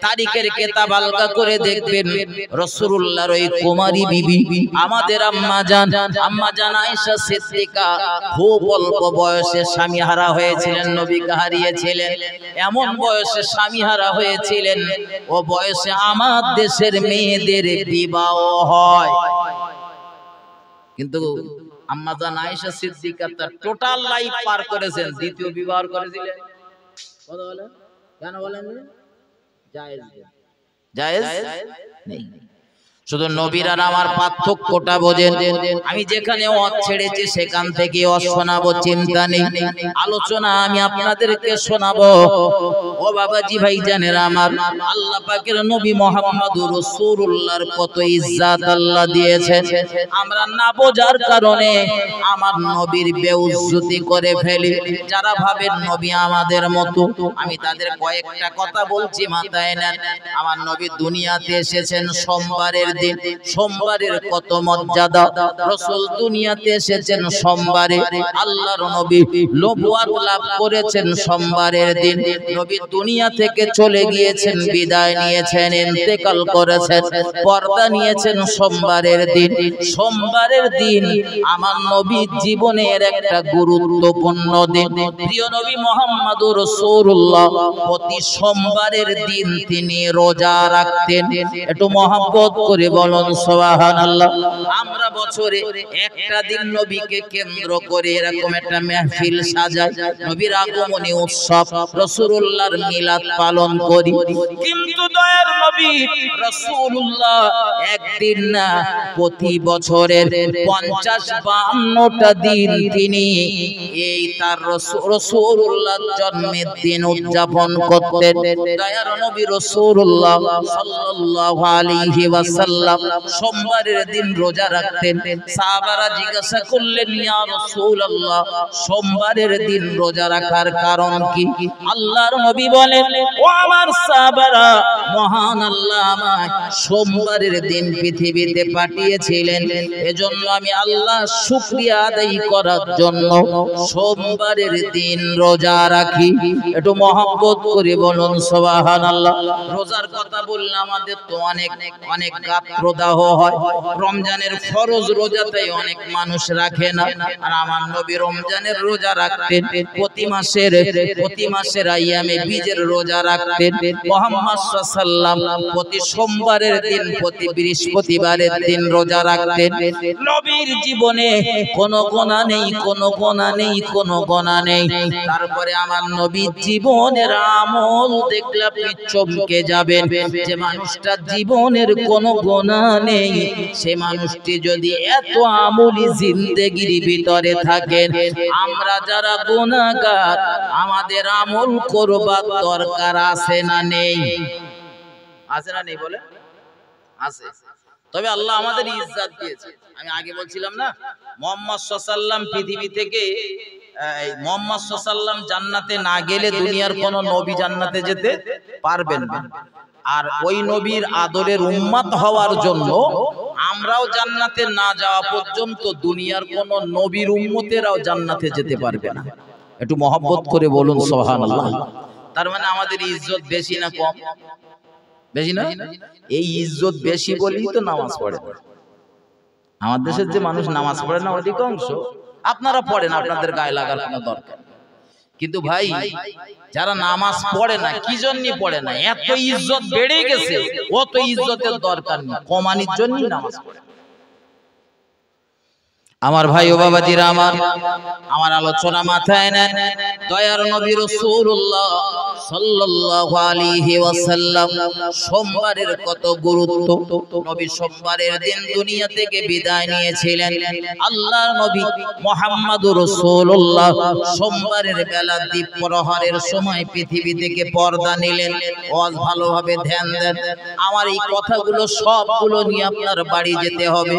তারিখের কিতাব আলগা করে দেখবেন। রাসূলুল্লাহর ওই কুমারী বিবি আমাদের আম্মা জান আয়েশা সিদ্দিকা খুব অল্প বয়সে স্বামীহারা হয়েছিলেন, নবীকে হারিয়েছিলেন। এমন বয়সে স্বামীহারা হয়েছিলেন, ও বয়সে আমার দেশের মেয়েদের বিবাহ হয়। কিন্তু আম্মা জান আয়েশা সিদ্দিকা তার টোটাল লাইফ পার করেছেন, দ্বিতীয় বিবাহ করেছিলেন। কথা বলেন, কেন বলেন? জায়েজ নেই। শুধু নবীর আর আমার পার্থক্যটা বোঝেন। আমি যেখানে ওয়াজ ছেড়েছি সেখান থেকে ওয়াজ শোনাবো, চিন্তা নেই। আলোচনা আমি আপনাদেরকে শোনাবো। ও বাবাজি ভাইজানেরা আমার, আল্লাহ পাকের নবী মুহাম্মদুর রাসূলুল্লাহর কত ইজ্জত আল্লাহ দিয়েছেন, আমরা না বোঝার কারণে আমার নবীর বেইজ্জতি করে ফেলি। যারা ভাবেন নবী আমাদের মতো, আমি তাদের কয়েকটা কথা বলছি, মাথায় নেন। আমার নবী দুনিয়াতে এসেছেন সোমবারের দিন। সোমবারের কত মর্যাদা, রাসূল দুনিয়াতে এসেছেন সোমবারে, আল্লাহর নবী নবুয়ত লাভ করেছেন সোমবারের দিন, নবী দুনিয়া থেকে চলে গিয়েছেন, বিদায় নিয়েছেন, ইন্তেকাল করেছেন, পর্দা নিয়েছেন সোমবারের দিন। সোমবারের দিন আমার নবীর জীবনের একটা গুরুত্বপূর্ণ দিন। প্রিয় নবী মুহাম্মদুর রাসূলুল্লাহ প্রতি সোমবারের দিন তিনি রোজা রাখতেন। একটু মহব্বত করে বলুন সুবহানাল্লাহ। আমরা বছরে একটা দিন নবীকে কেন্দ্র করে এরকম একটা মাহফিল সাজাই, নবীর আগমনী উৎসব, রাসূলুল্লাহর মিলাদ পালন করি। কিন্তু দয়ার নবী রাসূলুল্লাহ একদিন না, প্রতি বছরের 50-52টা দিন তিনি এই তার রাসূলুল্লাহর জন্মের দিন উদযাপন করতেন। দয়ার নবী রাসূলুল্লাহ সাল্লাল্লাহু আলাইহি ওয়াসাল্লাম সোমবারের দিন রোজা রাখতেন। সাহাবারা জিজ্ঞাসা করলেন, ইয়া রাসূলুল্লাহ, সোমবারের দিন রোজা রাখার কারণ কি? আল্লাহর নবী বলেন, ও আমার সাহাবারা, মহান আল্লাহ আমায় সোমবারের দিন পৃথিবীতে পাঠিয়েছিলেন, এজন্য আমি আল্লাহ শুকরিয়া আদায় করার জন্য সোমবারের দিন রোজা রাখি। একটু মহব্বত করে বলুন সুবহানাল্লাহ। রোজার কথা বললে আমাদের তো অনেক অনেক গাত্রদাহ হয়। রমজানের ফরজ রোজাতে অনেক মানুষ রাখে না, আর আমার নবী রমজানের রোজা রাখতেন, প্রতি মাসের আইয়ামে বীজের রোজা রাখতেন। মুহাম্মদ সাল্লাল্লাহু আলাইহি ওয়াসাল্লাম প্রতি সোমবারের দিন, প্রতি বৃহস্পতিবারের দিন রোজা রাখতেন। নবীর জীবনে কোনো গোনা নেই, কোনো গোনা নেই, কোনো গোনা নেই। তারপরে আমার নবীর জীবনের আমল দেখলে আপনি চমকে যাবেন, যে মানুষটার জীবনের কোনো গোনা নেই, সে মানুষটি যদি এত আমলি জিন্দেগির ভিতরে থাকেন, আমরা যারা গুনাহগার আমাদের আমল করবার দরকার আছে না নেই? আছে না নেই বলে? আছে। তবে আল্লাহ আমাদের ইজ্জত দিয়েছে। আমি আগে বলছিলাম না, মুহাম্মদ সাল্লাল্লাহু আলাইহি ওয়াসাল্লাম পৃথিবী থেকে, মুহাম্মদ সাল্লাল্লাহু আলাইহি ওয়াসাল্লাম জান্নাতে না গেলে দুনিয়ার কোন নবী জান্নাতে যেতে পারবেন না। আর ওই নবীর আদরের উম্মত হওয়ার জন্য আমরাও জান্নাতে না যাওয়া পর্যন্ত দুনিয়ার কোন নবীর উম্মতেরাও জান্নাতে যেতে পারবে না। একটু মহব্বত করে বলুন সুবহানাল্লাহ। তার মানে আমাদের ইজ্জত বেশি না কম? বেশি না? এই ইজ্জত বেশি বলেই তো নামাজ পড়ে। আমার দেশের যে মানুষ নামাজ পড়ে না অধিকাংশ, আপনারা পড়েন, আপনাদের গায়ে লাগার কোনো দরকার। কিন্তু ভাই, যারা নামাজ পড়ে না, কি জন্য পড়ে না? এত ইজ্জত বেড়ে গেছে, অত ইজ্জতের দরকার নেই, কমানির জন্য নামাজ পড়ে। আমার ভাই ও বাবাজিরা, আমার আলোচনা মাথায় নেন। দয়ার নবী রাসূলুল্লাহ সাল্লাল্লাহু আলাইহি ওয়াসাল্লাম সোমবারের কত গুরুত্ব। নবী সোমবারের দিন দুনিয়া থেকে বিদায় নিয়েছিলেন। আল্লাহর নবী মুহাম্মদুর রাসূলুল্লাহ সোমবারের বেলা দ্বীপ প্রহরের সময় পৃথিবী থেকে পর্দা নিলেন। ওয়াজ ভালোভাবে ধ্যান দেন। আমার এই কথাগুলো সবগুলো নিয়ে আপনার বাড়ি যেতে হবে,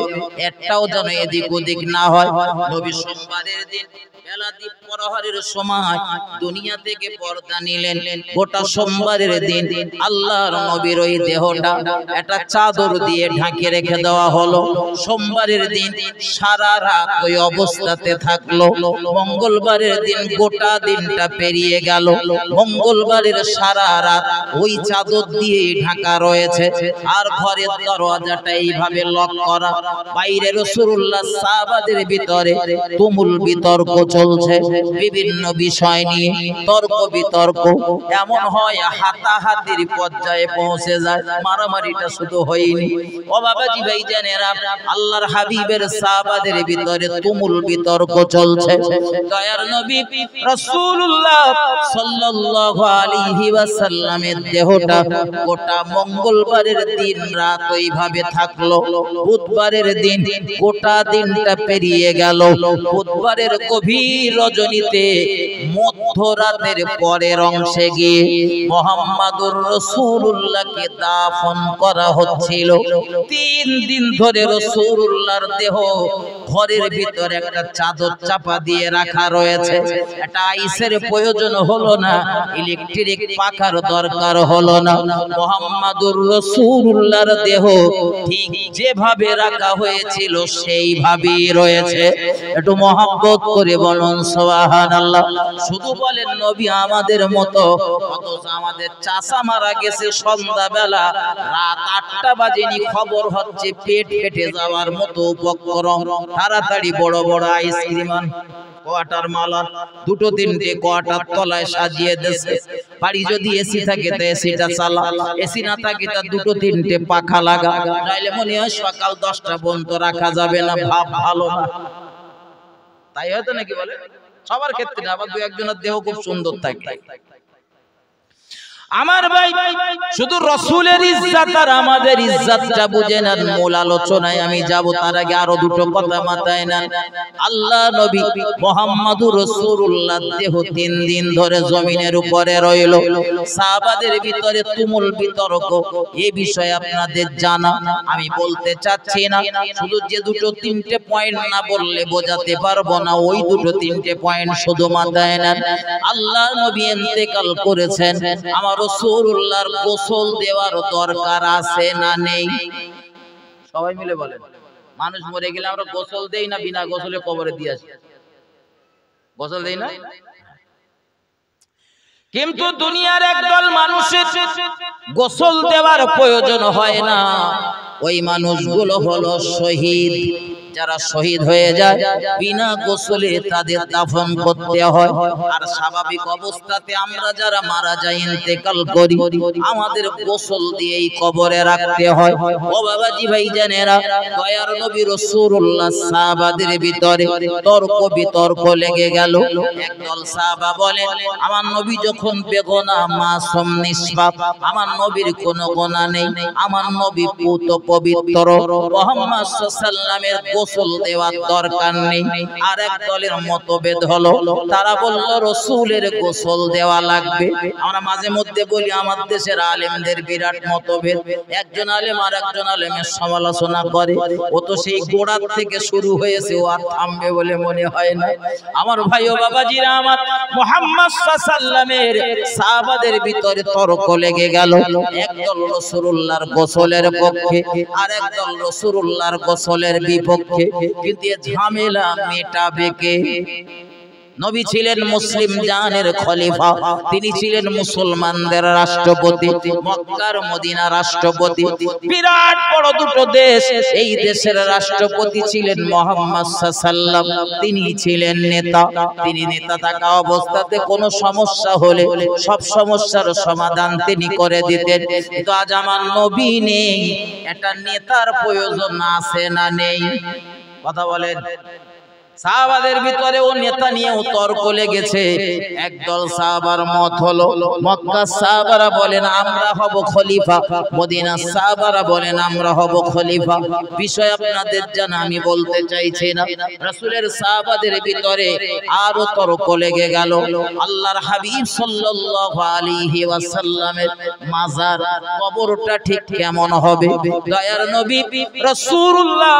একটাও যেন এদিক ওদিক না হয়। নবী সোমবারের দিন বেলা দ্বীপ প্রহরের সময় দুনিয়া থেকে পর্দা নিলেন। গোটা সোমবারের দিন আল্লাহর নবীর ওই দেহটা একটা চাদর দিয়ে ঢেকে রেখে দেওয়া হলো। সোমবারের দিন সারা রাত ওই অবস্থাতে থাকলো। মঙ্গলবারের দিন গোটা দিনটা পেরিয়ে গেল। মঙ্গলবারের সারা রাত ওই চাদর দিয়ে ঢাকা রয়েছে, আর ঘরের দরজাটা এইভাবে লক করা। বাইরে রাসূলুল্লাহ সাহাবাদের ভিতরে তুমুল বিতর্ক চলছে, বিভিন্ন বিষয় নিয়ে তর্ক বিতর্ক, এমন হয় হাতাহাতির পর্যায়ে পৌঁছে যায়। মারামারিটা শুধু হয়নি, ও বাবাজি ভাইজানেরা, আল্লাহর হাবিবের সাহাবাদের ভিতরে তুমুল বিতর্ক চলছে। দয়ার নবী রাসূলুল্লাহ সাল্লাল্লাহু আলাইহি ওয়াসাল্লামের দেহটা গোটা মঙ্গলবারের দিন রাত ওইভাবে থাকলো। বুধবারের দিন গোটা দিনটা পেরিয়ে গেল। বুধবারের গভীর রজনীতে মধ্যরাতের পরের অংশে গিয়ে মুহাম্মাদুর রাসূলুল্লাহকে দাফন করা হচ্ছিল। 3 দিন ধরে রাসূলুল্লাহর দেহ ঘরের ভিতরে একটা চাদর চাপা দিয়ে রাখা রয়েছে। একটা আইসের প্রয়োজন হলো না, ইলেকট্রিক পাখার দরকার হলো না। মুহাম্মাদুর রাসূলুল্লাহর দেহ ঠিক যেভাবে রাখা হয়েছিল সেইভাবেই রয়েছে। একটু মহব্বত করে বলুন সুবহানাল্লাহ। শুধু বলেন নবী আমাদের মতো, অথচ আমাদের চাচা মারা গেছে সন্ধ্যাবেলা, রাত 8টা বাজেনি, খবর হচ্ছে পেট ফেটে যাওয়ার মতো উপক্রম। তাড়াতাড়ি বড় বড় আইসক্রিম কোয়াটার মালা, 2-3টে কোয়াটার তলায় সাজিয়ে দেছে। বাড়ি যদি এসি থাকে তো এসিটা চালা, এসি না থাকে তা 2-3টে পাখা লাগা, নাইলে মনে হয় সকাল 10টা পর্যন্ত রাখা যাবে না, ভাব ভালো না। তাই হয়তো নাকি বলে, সবার ক্ষেত্রে না, আবার 2-1জনের দেহ খুব সুন্দর থাকে। আমার ভাই, শুধু রাসূলের ইজ্জত আর আমাদের ইজ্জতটা বুঝেন। আর মূল আলোচনায় আমি যাব তার আগে আরো দুটো কথা মাথায় নেন। আল্লাহ নবী মুহাম্মাদুর রাসূলুল্লাহ দেহ 3 দিন ধরে জমিনের উপরে রইল। সাহাবাদের ভিতরে তুমুল বিতর্ক, এই বিষয়ে আপনাদের জানা, আমি বলতে চাচ্ছি না। শুধু যে 2-3টে পয়েন্ট না বললে বোঝাতে পারবো না, ওই 2-3টে পয়েন্ট শুধু মাথায় নেন। আল্লাহ নবী ইন্তেকাল করেছেন, আমার রাসূলুল্লাহর গোসল দেওয়ার দরকার আছে না নেই? সবাই মিলে বলেন। মানুষ মরে গেলে আমরা গোসল দেই না বিনা গোসলে কবরে দিয়ে আসি? গোসল দেই না? কিন্তু দুনিয়ার একদল মানুষের গোসল দেওয়ার প্রয়োজন হয় না। ওই মানুষগুলো হলো শহীদ। যারা শহীদ হয়ে যায় বিনা গোসলে তাদের দাফন করতে হয়। আর স্বাভাবিক অবস্থাতে আমরা যারা মারা যাই, ইন্তেকাল করি, আমাদের গোসল দিয়েই কবরে রাখতে হয়। ও বাবাজি ভাইজানেরা, দয়ার নবী রাসূলুল্লাহ সাহাবাদের ভিতরে তর্ক বিতর্ক লেগে গেল। একদল সাহাবা বলেন, আমার নবী যখন বেগুনাহ, মাসুম, নিষ্পাপ, আমার নবীর কোনো গুনাহ নেই, আমার নবী পুত পবিত্র, মুহাম্মদ সাল্লাল্লাহু আলাইহি ওয়াসাল্লামের গোসল দেওয়ার দরকার নেই। আর এক দলের মতভেদ হলো, তারা বলল রাসূলের গোসল দেওয়া লাগবে। আমরা মাঝে মধ্যে বলি আমার দেশের আলেমদের বিরাট মতভেদ। একজন আলেম আর একজন আলেমের সমালোচনা করে, ও তো সেই গোড়ার থেকে শুরু হয়েছে, ও আর থামবে বলে মনে হয় না। আমার ভাই ও বাবাজিরা আমার, মুহাম্মদ সাল্লাল্লাহু আলাইহি ওয়াসাল্লামের সাহাবাদের ভিতরে তর্ক লেগে গেল। একদল রাসূলুল্লাহর গোসলের পক্ষে, আর একদল রাসূলুল্লাহর গোসলের বিপক্ষে। কিন্তু এই ঝামেলা মেটাবে কে? নবী ছিলেন মুসলিম জানের খলিফা, তিনি ছিলেন মুসলমানদের রাষ্ট্রপতি, মক্কার মদিনার রাষ্ট্রপতি, বিরাট বড় দুটো দেশ। এই দেশের রাষ্ট্রপতি ছিলেন মুহাম্মদ সাল্লাল্লাহু আলাইহি ওয়াসাল্লাম, তিনি ছিলেন নেতা। তিনি নেতা থাকা অবস্থাতে কোনো সমস্যা হলে সব সমস্যার সমাধান তিনি করে দিতেন। কিন্তু আজ আমার নবী নেই, একটা নেতার প্রয়োজন আছে না নেই? কথা বলেন। সাহাবাদের ভিতরে ও নেতা নিয়েও তর্ক লেগেছে। একদল সাহাবার মত হলো, মক্কার সাহাবারা বলেন আমরা হব খলিফা, মদিনার সাহাবারা বলেন আমরা হব খলিফা। বিষয় আপনাদের জানা, আমি বলতে চাইছি না। রাসূলের সাহাবাদের ভিতরে আরো তর্ক লেগে গেল। আল্লাহর হাবিব সাল্লাল্লাহু আলাইহি ওয়াসাল্লামের মাজার, কবরটা ঠিক কেমন হবে? দয়ার নবী রাসূলুল্লাহ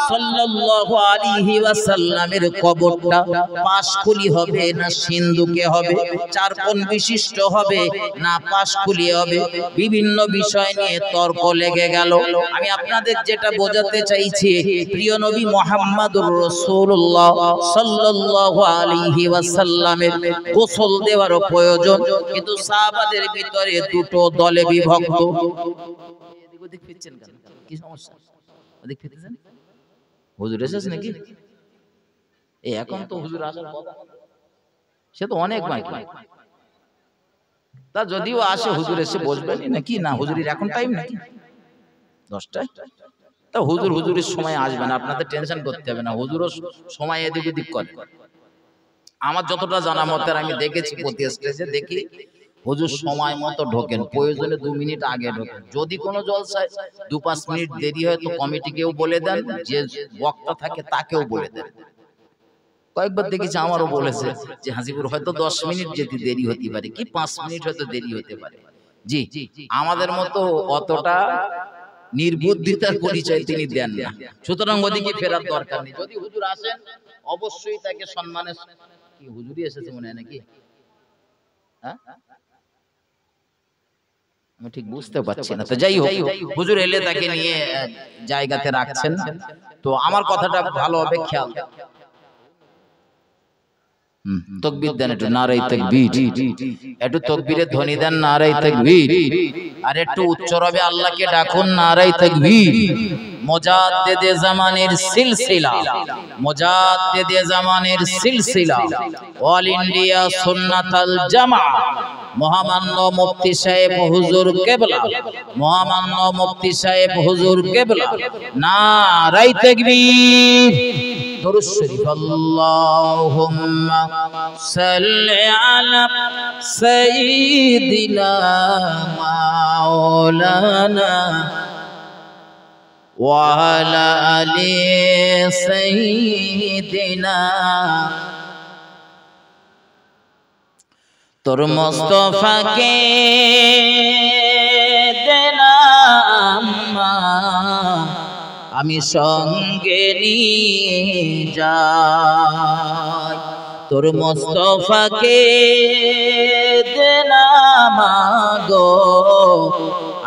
সাল্লাল্লাহু আলাইহি ওয়াসাল্লাম কবরটা পাশকুলি হবে না সিন্ধুকে হবে? 4 কোণ বিশিষ্ট হবে না পাশকুলি হবে? বিভিন্ন বিষয় নিয়ে তর্ক লেগে গেল। আমি আপনাদের যেটা বোঝাতে চাইছি, প্রিয় নবী মুহাম্মদুর রাসূলুল্লাহ সাল্লাল্লাহু আলাইহি ওয়াসাল্লামের গোসল দেওয়ার প্রয়োজন, কিন্তু সাহাবাদের ভিতরে দুটো দলে বিভক্ত। এদিক ওদিক ফিরছেন কেন? কি সমস্যা? ওদিক ফিরছেন? হুজুর এসেছে নাকি? এই এখন তো হুজুর আসার কথা, সে তো অনেক বাকি। তা যদিও আসে, হুজুর এসে বসবেন নাকি? না, হুজুরের এখন টাইম নাকি 10টায়? তা হুজুরের সময় আসবেন, আপনাদের টেনশন করতে হবে না। হুজুরও সময় এদিক ওদিক করে। আমার যতটা জানা মতে আমি দেখেছি প্রতি স্টেজে দেখি হুজুর সময় মতো ঢোকেন, প্রয়োজনে 2 মিনিট আগে ঢোকেন। যদি কোনো জলসায় 2-5 মিনিট দেরি হয় তো কমিটিকেও বলে দেন, যে বক্তা থাকে তাকেও বলে দেন। কয়েকবার দেখেছি, আমারও বলেছে যে হাজিপুর হয়তো 10 মিনিট যেতে দেরি হতে পারে, কি 5 মিনিট হয়তো দেরি হতে পারে। জি, আমাদের মতো অতটা নির্বুদ্ধিতার পরিচয় তিনি দেন না, সুতরাং ওদিকে ফেরার দরকার নেই। যদি হুজুর আসেন অবশ্যই তাকে সম্মানের, কি হুজুরই এসেছে মনে হয় নাকি? হ্যাঁ, আমি ঠিক বুঝতে পারছি না। তো যাই হোক, হুজুর এলে তাকে নিয়ে জায়গাতে রাখছেন। তো আমার কথাটা ভালো হবে খেয়াল, তাকবীর দেন একটু, নারায়ে তাকবীর, একটু তাকবীরের ধ্বনি দেন, নারায়ে তাকবীর। আর একটু উচ্চ রবে আল্লাহকে ডাকুন, নারায়ে তাকবীর। মুজাদ্দিদে জামানের সিলসিলা, মুজাদ্দিদে জামানের সিলসিলা, অল ইন্ডিয়া সুন্নাতুল জামাআহ, মহামান্য মুফতি সাহেব হুজুর কেবলা, মহামান্য মুফতি সাহেব হুজুর কেবলা, নারায়ে তাকবীর। দুরূদ শরীফ, আল্লাহুম্মা সাল্লি আলা সাইয়্যিদিনা মাওলানা ওয়া আলা আলি সাইয়্যিদিনা। তোর মুস্তাফাকে দিলাম আমি সঙ্গে নিয়ে যাই, তোর মুস্তাফাকে দিলাম গো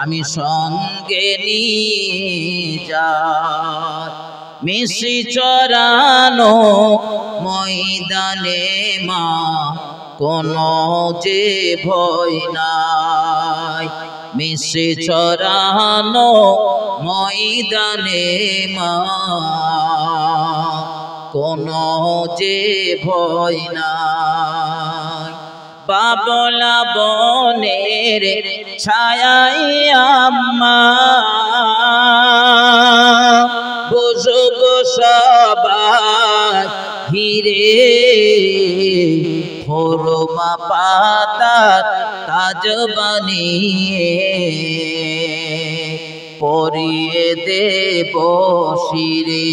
আমি সঙ্গে নিয়ে যাই। মিশি চরানো ময়দানে মা কোনো যে ভয় নাই, মিশে চরানো ময়দানে মা কোনো যে ভয় নাই। বাবলা বনের ছায়ায় আম্মা বুঝব সবাই ঘিরে, খোরমা পাতার তাজ বানিয়ে পরিয়ে দেব শিরে।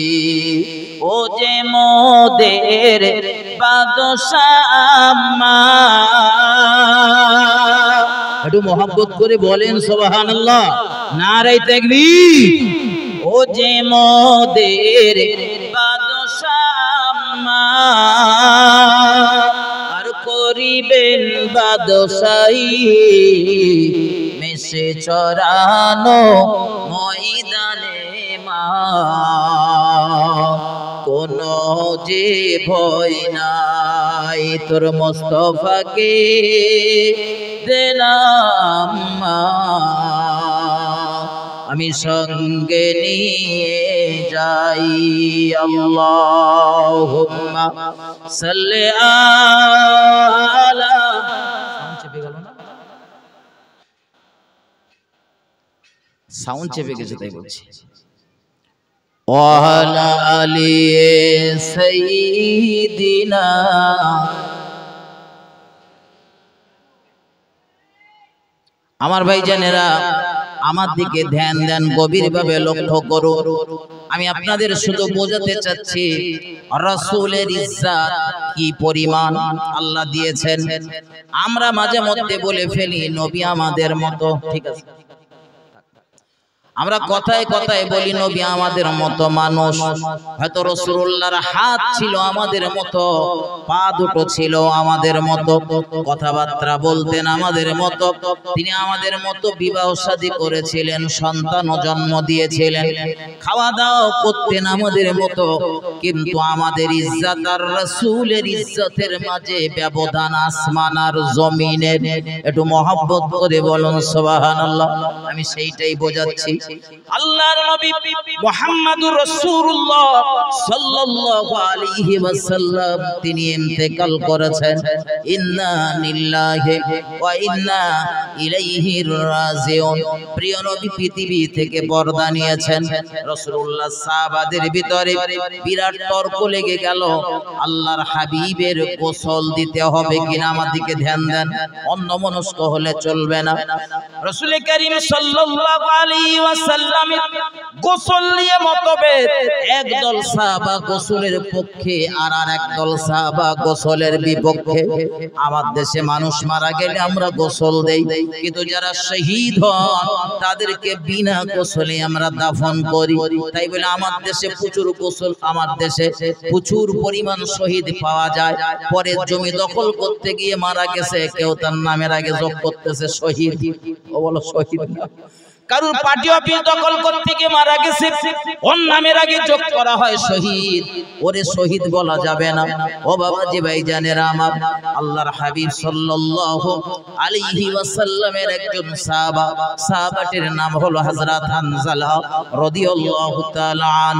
ও যে মোদের বাদশাহ আম্মা, একটু মহব্বত করে বলেন সুবহানাল্লাহ, নারায়ে তাকবীর। ও যে মোদের বাদশাহ আম্মা, আর করিবেন বাদশাহী মেশে চরানো ময়দানে মা কোনো যে ভয় নাই। তোর মুস্তাফাকে দিলাম আমি সঙ্গে নিয়ে যাই। আল্লাহুম্মা সাল্লি আলা, সাউন্ড চেপে গেছে তাই বলছি, ওয়ালা আলি সাইয়্যিদিনা। আমার ভাইজানেরা, আমার দিকে ধ্যান দেন, গভীরভাবে লক্ষ্য করুন। আমি আপনাদের শুধু বোঝাতে চাচ্ছি রাসূলের ইজ্জত কি পরিমাণ আল্লাহ দিয়েছেন। আমরা মাঝে মধ্যে বলে ফেলি নবী আমাদের মতো, ঠিক আছে, আমরা কথায় কথায় বলি নবী আমাদের মতো মানুষ। হয়তো রাসূলুল্লাহর হাত ছিল আমাদের মতো, পা দুটো ছিল আমাদের মতো, কথাবার্তা বলতেন আমাদের মতো, তিনি আমাদের মতো বিবাহ শাদী করেছিলেন, সন্তানও জন্ম দিয়েছিলেন, খাওয়া দাওয়া করতেন আমাদের মতো। কিন্তু আমাদের ইজ্জত আর রাসূলের ইজ্জতের মাঝে ব্যবধান আসমান আর জমিনের। একটু মহব্বত করে বলুন সুবহানাল্লাহ। আমি সেইটাই বোঝাচ্ছি। আল্লাহর নবী মুহাম্মদুর রাসূলুল্লাহ সাল্লাল্লাহু আলাইহি ওয়াসাল্লাম তিনি ইন্তেকাল করেছেন। ইন্না লিল্লাহি ওয়া ইন্না ইলাইহি রাজিউন। প্রিয় নবী পৃথিবী থেকে পর্দা নিয়েছেন। রাসূলুল্লাহ সাহাবাদের ভিতরে বিরাট তর্ক লেগে গেল, আল্লাহর হাবিবের গোসল দিতে হবে কিনা। আমার দিকে ধ্যান দেন, অন্যমনস্ক হলে চলবে না। রাসূল কারীম সাল্লাল্লাহু আলাইহি ওয়াসাল্লাম গোসল নিয়ে মতভেদ। একদল সাহাবা গোসলের পক্ষে আর একদল সাহাবা গোসলের বিপক্ষে। আমার দেশে মানুষ মারা গেলে আমরা গোসল দেই, কিন্তু যারা শহীদ হন তাদেরকে বিনা গোসলে আমরা দাফন করি। তাই বলে আমার দেশে প্রচুর গোসল, আমার দেশে প্রচুর পরিমাণ শহীদ পাওয়া যায়। পরে জমি দখল করতে গিয়ে মারা গেছে, কেউ তার নামের আগে যোগ করতেছে শহীদ। ও বলো শহীদ না, কারণ পার্টি অফিস দখল করতে গিয়ে মারা গেছে, ওর নামের আগে যোগ করা হয় শহীদ। ওরে শহীদ বলা যাবে না। ও বাবাজি ভাইজানেরা আমার, আল্লাহর হাবিব সাল্লাল্লাহু আলাইহি ওয়াসাল্লামের একজন সাহাবা, সাহাবাটির নাম হলো হযরত হানজালা রাদিয়াল্লাহু তাআলা আন।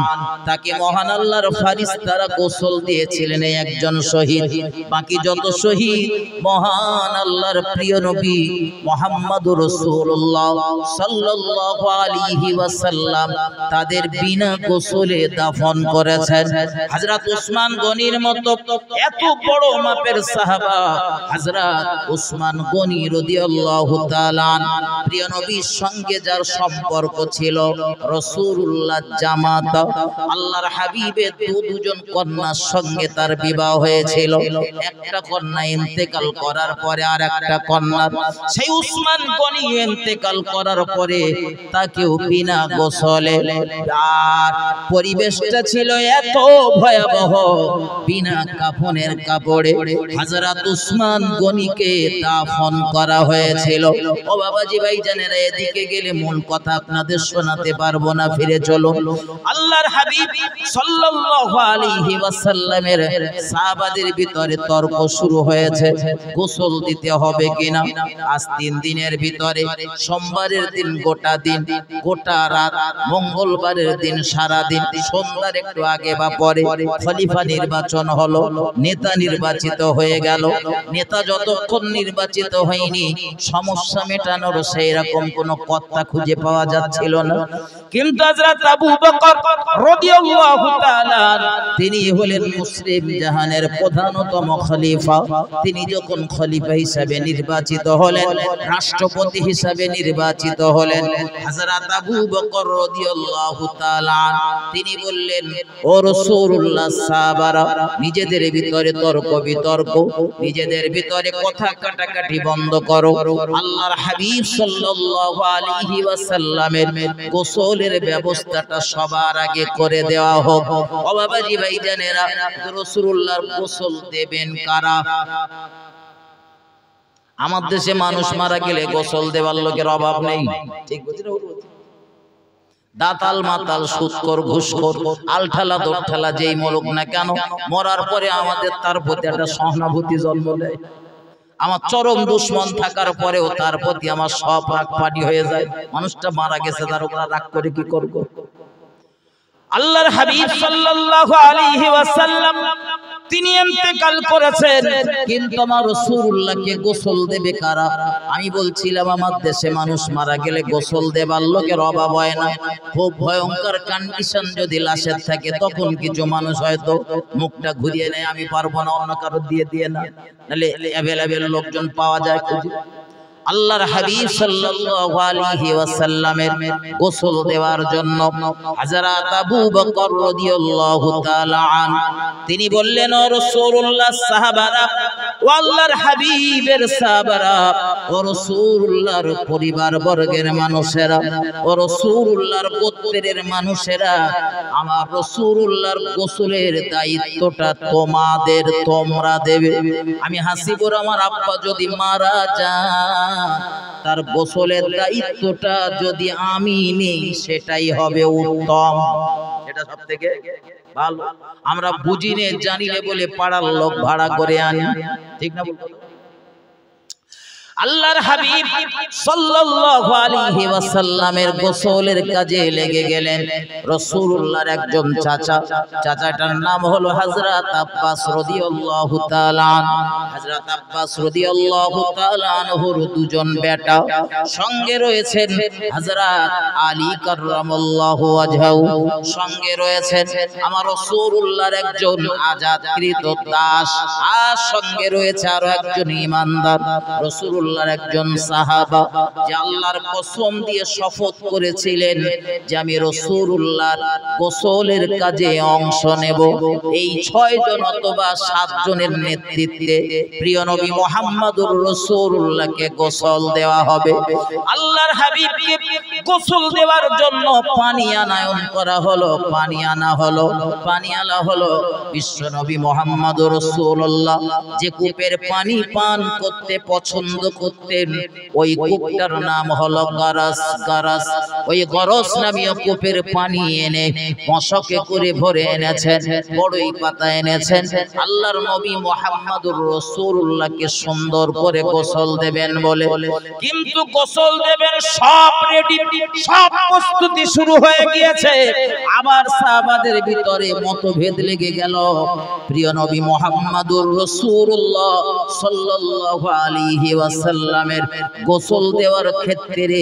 তাকে মহান আল্লাহর ফেরেশতারা গোসল দিয়েছিলেন, এই একজন শহীদ। বাকি যত শহীদ মহান আল্লাহর প্রিয় নবী মুহাম্মদুর রাসূলুল্লাহ সাল্লাল্লাহু আলাইহি ওয়াসাল্লাম তাদের বিনা গোসলে দাফন করেছেন। হযরত উসমান গনির মতো এত বড় মাপের সাহাবা হযরত উসমান গনি রাদিয়াল্লাহু তাআলা প্রিয় নবীর সঙ্গে যার সম্পর্ক ছিল রাসূলুল্লাহ জামাত, আল্লাহর হাবিবের দুজন কন্যার সঙ্গে তার বিবাহ হয়েছিল। একটা কন্যা ইন্তেকাল করার পরে আর একটা কন্যা, সেই উসমান গনি ইন্তেকাল করার পরে তাকেও বিনা গোসলে, আর পরিবেশটা ছিল এত ভয়াবহ, বিনা কাফনের কাপড়ে হযরত উসমান গনিকে দাফন করা হয়েছিল। ও বাবাজি ভাইজানেরা, এদিকে গেলে মূল কথা আপনাদের শোনাতে পারবো না, ফিরে চলুন। আল্লাহর হাবিব সাল্লাল্লাহু আলাইহি ওয়াসাল্লামের সাহাবাদের ভিতরে তর্ক শুরু হয়েছে, গোসল দিতে হবে কিনা। আজ 3 দিনের ভিতরে সোমবারের দিন গোটা দিন, গোটা রাত, মঙ্গলবারের দিন সারা দিন, সন্ধ্যার একটু আগে বা পরে খলিফা নির্বাচন হলো, নেতা নির্বাচিত হয়ে গেল। নেতা যতক্ষণ নির্বাচিত হয়নি সমস্যা মেটানোর সেই রকম কোনো কর্তা খুঁজে পাওয়া যাচ্ছিল না। কিন্তু হযরত আবু বকর রাদিয়াল্লাহু তাআলা তিনি হলেন মুসলিম জাহানের প্রধানতম খলিফা। তিনি যখন খলিফা হিসেবে নির্বাচিত হলেন, রাষ্ট্রপতি হিসেবে নির্বাচিত হলেন, হযরত আবু বকর রাদিয়াল্লাহু তাআলা তিনি বললেন, ও রাসূলুল্লাহ সাহাবারা, নিজেদের ভিতরে তর্ক বিতর্ক, নিজেদের ভিতরে কথা কাটাকাটি বন্ধ করো। আল্লাহর হাবিব সাল্লাল্লাহু আলাইহি ওয়াসাল্লামের গোসলের ব্যবস্থাটা সবার আগে করে দেওয়া হোক। ও বাবাজি ভাইজানেরা, রাসূলুল্লাহর গোসল দেবেন কারা? আমার দেশে মানুষ মারা গেলে গোসল দেওয়ার লোকের অভাব নেই, ঠিক বুঝলেন? দাতাল মাতাল সুদখোর ঘুষখোর আলঠালা দোরঠালা যেই মরুক না কেন, মরার পরে আমাদের তার প্রতি একটা সহানুভূতি জন্ম নেয়। আমার চরম দুশ্মন থাকার পরেও তার প্রতি আমার সব রাগ পানি হয়ে যায়। মানুষটা মারা গেছে, তার উপর রাগ করে কি করব? আল্লাহর হাবিব সাল্লাল্লাহু আলাইহি ওয়াসাল্লাম তিনি ইন্তেকাল করেছেন, কিন্তু আমার রাসূলুল্লাহকে গোসল দেবে কারা? আমি বলছিলাম আমার দেশে মানুষ মারা গেলে গোসল দেবার লোকের অভাব হয় না। খুব ভয়ঙ্কর কন্ডিশন যদি লাশের থাকে, তখন কিছু মানুষ হয়তো মুখটা ঘুরিয়ে নেয়, আমি পারবো না, অন্য কারো দিয়ে না, নাহলে অ্যাভেলেবেল লোকজন পাওয়া যায় খুঁজে। আল্লাহর হাবিব সাল্লাল্লাহু আলাইহি ওয়াসাল্লামের গোসল দেওয়ার জন্য হযরত আবু বকর রাদিয়াল্লাহু তাআলা আন তিনি বললেন, ও রাসূলুল্লাহ সাহাবারা, ও আল্লাহর হাবিবের সাহাবারা, ও রাসূলুল্লাহর পরিবার বর্গের মানুষেরা, ও রাসূলুল্লাহর গোত্রের মানুষেরা, আমার রাসূলুল্লাহর গোসলের দায়িত্বটা তোমাদের, তোমরা দেবে। আমি হাসিবুর আমার আব্বা যদি মারা যায়, তার গোসলের দায়িত্বটা যদি আমি নেই, সেটাই হবে উত্তম, এটা সবথেকে ভালো। আমরা বুঝিনে জানিলে বলে পাড়ার লোক ভাড়া করে আনি, ঠিক না? আল্লাহর হাবিব সাল্লাল্লাহু আলাইহি ওয়াসাল্লামের গোসলের কাজে লেগে গেলেন। রাসূলুল্লাহর একজন চাচাটার নাম হলো হযরত আব্বাস রাদিয়াল্লাহু তাআলা। হযরত আব্বাস রাদিয়াল্লাহু তাআলা আনহুর দুজন বেটা, সঙ্গে রয়েছেন হযরত আলী কাররামাল্লাহু ওয়াজহাহু, সঙ্গে রয়েছেন আমার রাসূলুল্লাহর একজন আজাদকৃত দাস, আর সঙ্গে রয়েছে আরো একজন ঈমানদার রাসূলুল্লাহর একজন সাহাবা, যে আল্লাহর কসম দিয়ে শপথ করেছিলেন যে আমি রাসূলুল্লাহর গোসলের কাজে অংশ নেব। এই 6 জন অথবা 7 জনের নেতৃত্বে প্রিয় নবী মুহাম্মদুর রাসূলুল্লাহকে গোসল দেওয়া হবে। আল্লাহর হাবিবকে গোসল দেওয়ার জন্য পানি আনায়ন করা হলো, পানি আনা হলো। বিশ্ব নবী মুহাম্মদুর রাসূলুল্লাহ যে কূপের পানি পান করতে পছন্দ করতেন, ওই কূপটার নাম হলো গারাস। ওই গারাস নামীয় কূপের পানি এনে মশকে করে ভরে এনেছেন, বড়ই পাতা এনেছেন। আল্লাহর নবী মুহাম্মদুর রাসূলুল্লাহকে সুন্দর করে গোসল দেবেন বলে, কিন্তু গোসল দেবেন সব রেডি, সব প্রস্তুতি শুরু হয়ে গিয়েছে। আবার সাহাবাদের ভিতরে মতভেদ লেগে গেল। প্রিয় নবী মুহাম্মদুর রাসূলুল্লাহ সাল্লাল্লাহু আলাইহি ওয়াসাল্লামের গোসল দেওয়ার ক্ষেত্রে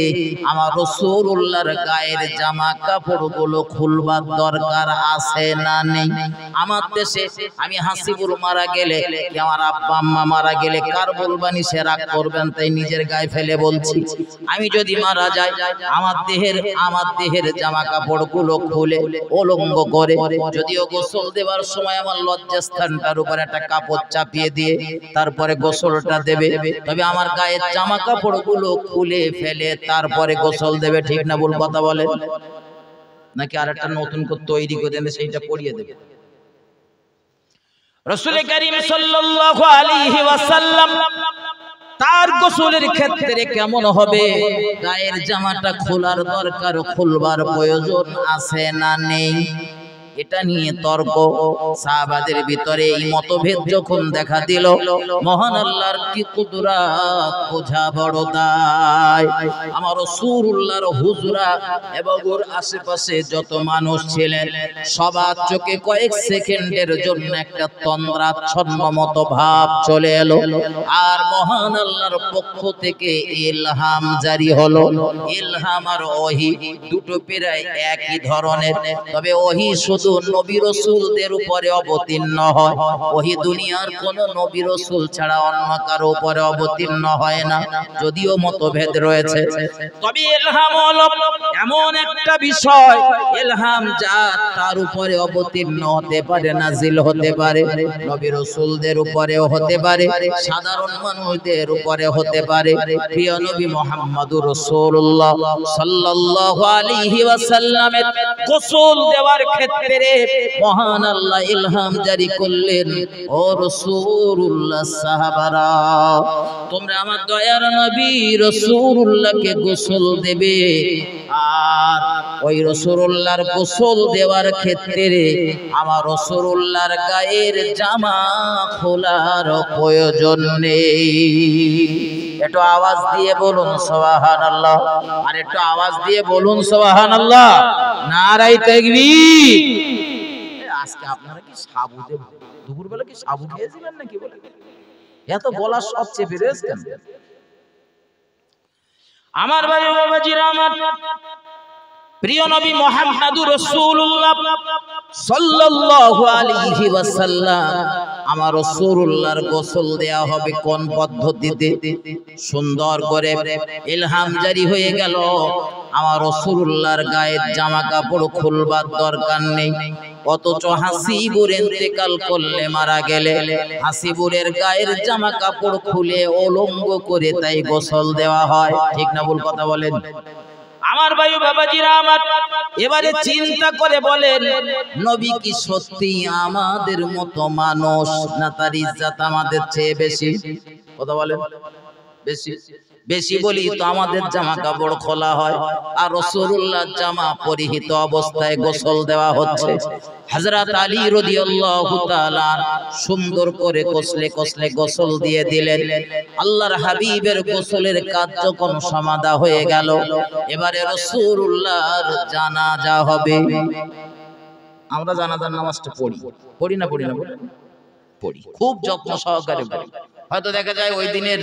আমার রাসূলুল্লাহর গায়ের জামা কাপড়গুলো খুলবার দরকার আছে না নেই? আমার দেশে আমি হাসিবুর মারা গেলে, আমার আব্বা আম্মা মারা গেলে কার বলবানি সে রাগ করবেন, তাই নিজের গায়ে ফেলে বলছি। আমি যদি মারা যাই, আমার দেহের জামা কাপড়গুলো খুলে উলঙ্গ করে, যদিও গোসল দেওয়ার সময় আমার লজ্জাস্থানটার উপর একটা কাপড় চাপিয়ে দিয়ে তারপরে গোসলটা দেবে, তবে আমার গায়ের জামা কাপড়গুলো খুলে ফেলে তারপরে গোসল দেবে। ঠিক না ভুল কথা বলেন? নাকি আরেকটা নতুন করে তৈরি করে দেবে, সেইটা পরিয়ে দেবে? রাসূল কারীম সাল্লাল্লাহু আলাইহি ওয়াসাল্লাম তার গোসলের ক্ষেত্রে কেমন হবে, গায়ের জামাটা খোলার দরকার, খুলবার প্রয়োজন আছে না নেই? এটা নিয়ে তর্ক সাহাবাদের ভিতরে। এই মতভেদ যখন দেখা দিল, মহান আল্লাহর কি কুদরত বোঝা বড় দায়। আমার রাসূলুল্লাহর হুজরা এবং ওর আশেপাশে যত মানুষ ছিলেন, সবার চোখে কয়েক সেকেন্ডের জন্য একটা তন্দ্রাচ্ছন্ন মতো ভাব চলে এলো। আর মহান আল্লাহর পক্ষ থেকে ইলহাম জারি হলো। ইলহাম আর ওহী দুটো প্রায় একই ধরনের, তবে ওহী শুধু নবী রাসূলদের উপরে অবতীর্ণ হয়, ওহী দুনিয়ার কোন নবী রাসূল ছাড়া অন্য কারো উপরে অবতীর্ণ হয় না, যদিও মতভেদ রয়েছে। তবে ইলহাম হলো এমন একটা বিষয়, ইলহাম যা তার উপরে অবতীর্ণ হতে পারে, নাজিল হতে পারে, নবী রাসূলদের উপরেও হতে পারে, সাধারণ মানুষদের উপরে হতে পারে। প্রিয় নবী মুহাম্মদুর রাসূলুল্লাহ সাল্লাল্লাহু আলাইহি ওয়াসাল্লামের গোসল দেওয়ার ক্ষেত্রে মহান আল্লাহ ইলহাম জারি করলেন, ও রাসূলুল্লাহ সাহাবারা, তোমরা আমার দয়ার নবী রাসূলুল্লাহকে গোসল দেবে। আর ওই রাসূলুল্লাহর গোসল দেওয়ার ক্ষেত্রে আমার রাসূলুল্লাহর গায়ের জামা খোলার প্রয়োজন নেই। একটু আওয়াজ দিয়ে বলুন সুবহানাল্লাহ, আর একটু আওয়াজ দিয়ে বলুন সুবহানাল্লাহ, নারায়ে তাকবীর। আজকে আপনারা কি সাবু দেব, দুপুরবেলা কি সাবু খেয়েছিলেন নাকি? বলে এত বলা সব চেপে রয়েছেন। আমার ভাই বাবাজিরা, আমার প্রিয় নবী মুহাম্মদুর রাসূলুল্লাহ সাল্লাল্লাহু আলাইহি ওয়াসাল্লাম, আমার রাসূলুল্লাহর গোসল দেয়া হবে কোন পদ্ধতিতে? সুন্দর করে ইলহাম জারি হয়ে গেল, আমার রাসূলুল্লাহর গায়ের জামা কাপড় খুলবার দরকার নেই। অথচ হাসিবুর ইন্তেকাল করলে, মারা গেলে হাসিবুরের গায়ের জামা কাপড় খুলে উলঙ্গ করে তাই গোসল দেওয়া হয়। ঠিক না ভুল কথা বলেন? আমার ভাই বাবাজিরা, আমার এবারে চিন্তা করে বলেন, নবী কি সত্যি আমাদের মতো মানুষ, না তার ইজ্জত আমাদের চেয়ে বেশি? কথা বলেন, বেশি? বেশি বলি তো আমাদের জামা কাপড় খোলা হয় আর রাসূলুল্লাহর জামা পরিহিত অবস্থায় গোসল দেওয়া হচ্ছে। হযরত আলী রাদিয়াল্লাহু তাআলা সুন্দর করে কসলে কসলে গোসল দিয়ে দিলেন। আল্লাহর হাবিবের গোসলের কাজ যখন সমাধা হয়ে গেল, এবারে রাসূলুল্লাহর জানাজা হবে। আমরা জানাজার নামাজটা পড়ি না পড়ি, খুব যত্ন সহকারে পড়ি। হয়তো দেখা যায় ওই দিনের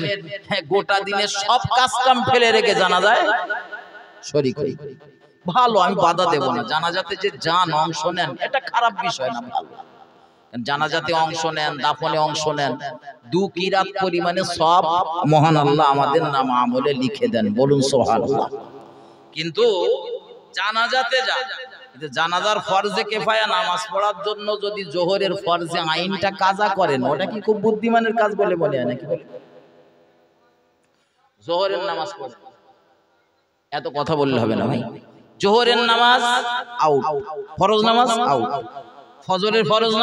গোটা দিনের সব কাজকাম ফেলে রেখে জানাজায় শরীক হই। ভালো, আমি বাধা দেব না। জানাজাতে যে যান, অংশ নেন, এটা খারাপ বিষয় না, ভালো। জানাজাতে অংশ নেন, দাফনে অংশ নেন, 2 কিরাত পরিমাণে সব মহান আল্লাহ আমাদের নাম আমলে লিখে দেন, বলুন সুবহানাল্লাহ। কিন্তু জানাজাতে জানাজার ফরজে কিফায়া নামাজ পড়ার জন্য যদি জোহরের ফরজে আইনটা কাজা করেন, ওটা কি খুব বুদ্ধিমানের কাজ বলে মনে হয় নাকি? জোহরের নামাজ পড়ে এত কথা বললে হবে না ভাই। জোহরের নামাজ আউট, ফরজ নামাজ আউট, ফজরের ফরজ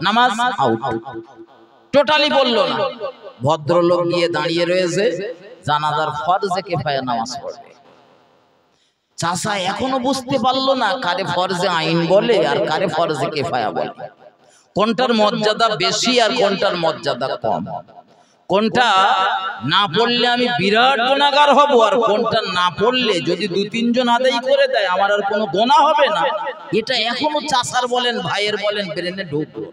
নামাজ আউট, টোটালি বললো না। ভদ্রলোক গিয়ে দাঁড়িয়ে রয়েছে, জানাজার ফরজে কিফায়া নামাজ পড়বে। চাচা এখনো বুঝতে পারলো না কারে ফরজে আইন বলে আর কারে ফরজে কিফায়া বলে, কোনটার মর্যাদা বেশি আর কোনটার মর্যাদা কম, কোনটা না পড়লে আমি বিরাট গুনাহগার হব আর কোনটা না পড়লে যদি 2-3 জন আদায় করে দেয় আমার আর কোনো গুনাহ হবে না। এটা এখনো চাচার বলেন, ভাইয়ের বলেন, ব্রেনে ঢুকলো।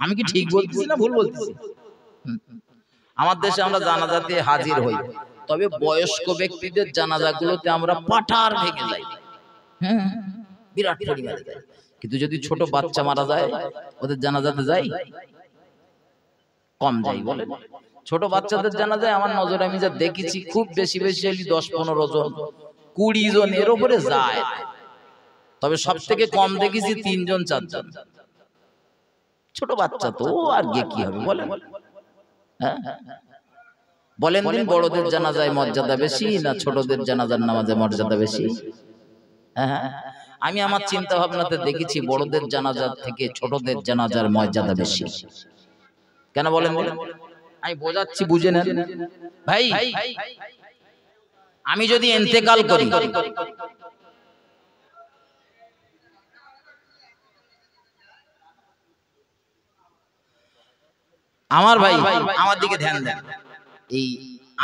আমি কি ঠিক বলতেছি না ভুল বলতেছি? আমার দেশে আমরা জানাজাতে হাজির হই, তবে বয়স্ক ব্যক্তিদের জানাজাগুলোতে আমরা পাঠার ভেঙে যাই, হ্যাঁ, বিরাট পরিমাণে যাই। কিন্তু যদি ছোট বাচ্চা মারা যায় ওদের জানাজাতে যাই, কম যাই। বলে ছোট বাচ্চাদের জানাজায় আমার নজরে আমি যা দেখেছি, খুব বেশি বেশি 10-15 জন, 20 জন এর উপরে যায়। তবে সব থেকে কম দেখেছি 3 জন 4 জন। ছোট বাচ্চা তো আর গিয়ে কি হবে বলেন? হ্যাঁ, বলেন দিন, বড়দের জানাজায় মর্যাদা বেশি না ছোটদের জানাজার নামাজে মর্যাদা বেশি? হ্যাঁ, আমি আমার চিন্তা ভাবনাতে দেখেছি বড়দের জানাজার থেকে ছোটদের জানাজার মর্যাদা বেশি। কেন বলেন? আমি বোঝাচ্ছি, বুঝে নেন ভাই। আমি যদি ইন্তেকাল করি, আমার ভাই আমার দিকে ধ্যান দেন, এই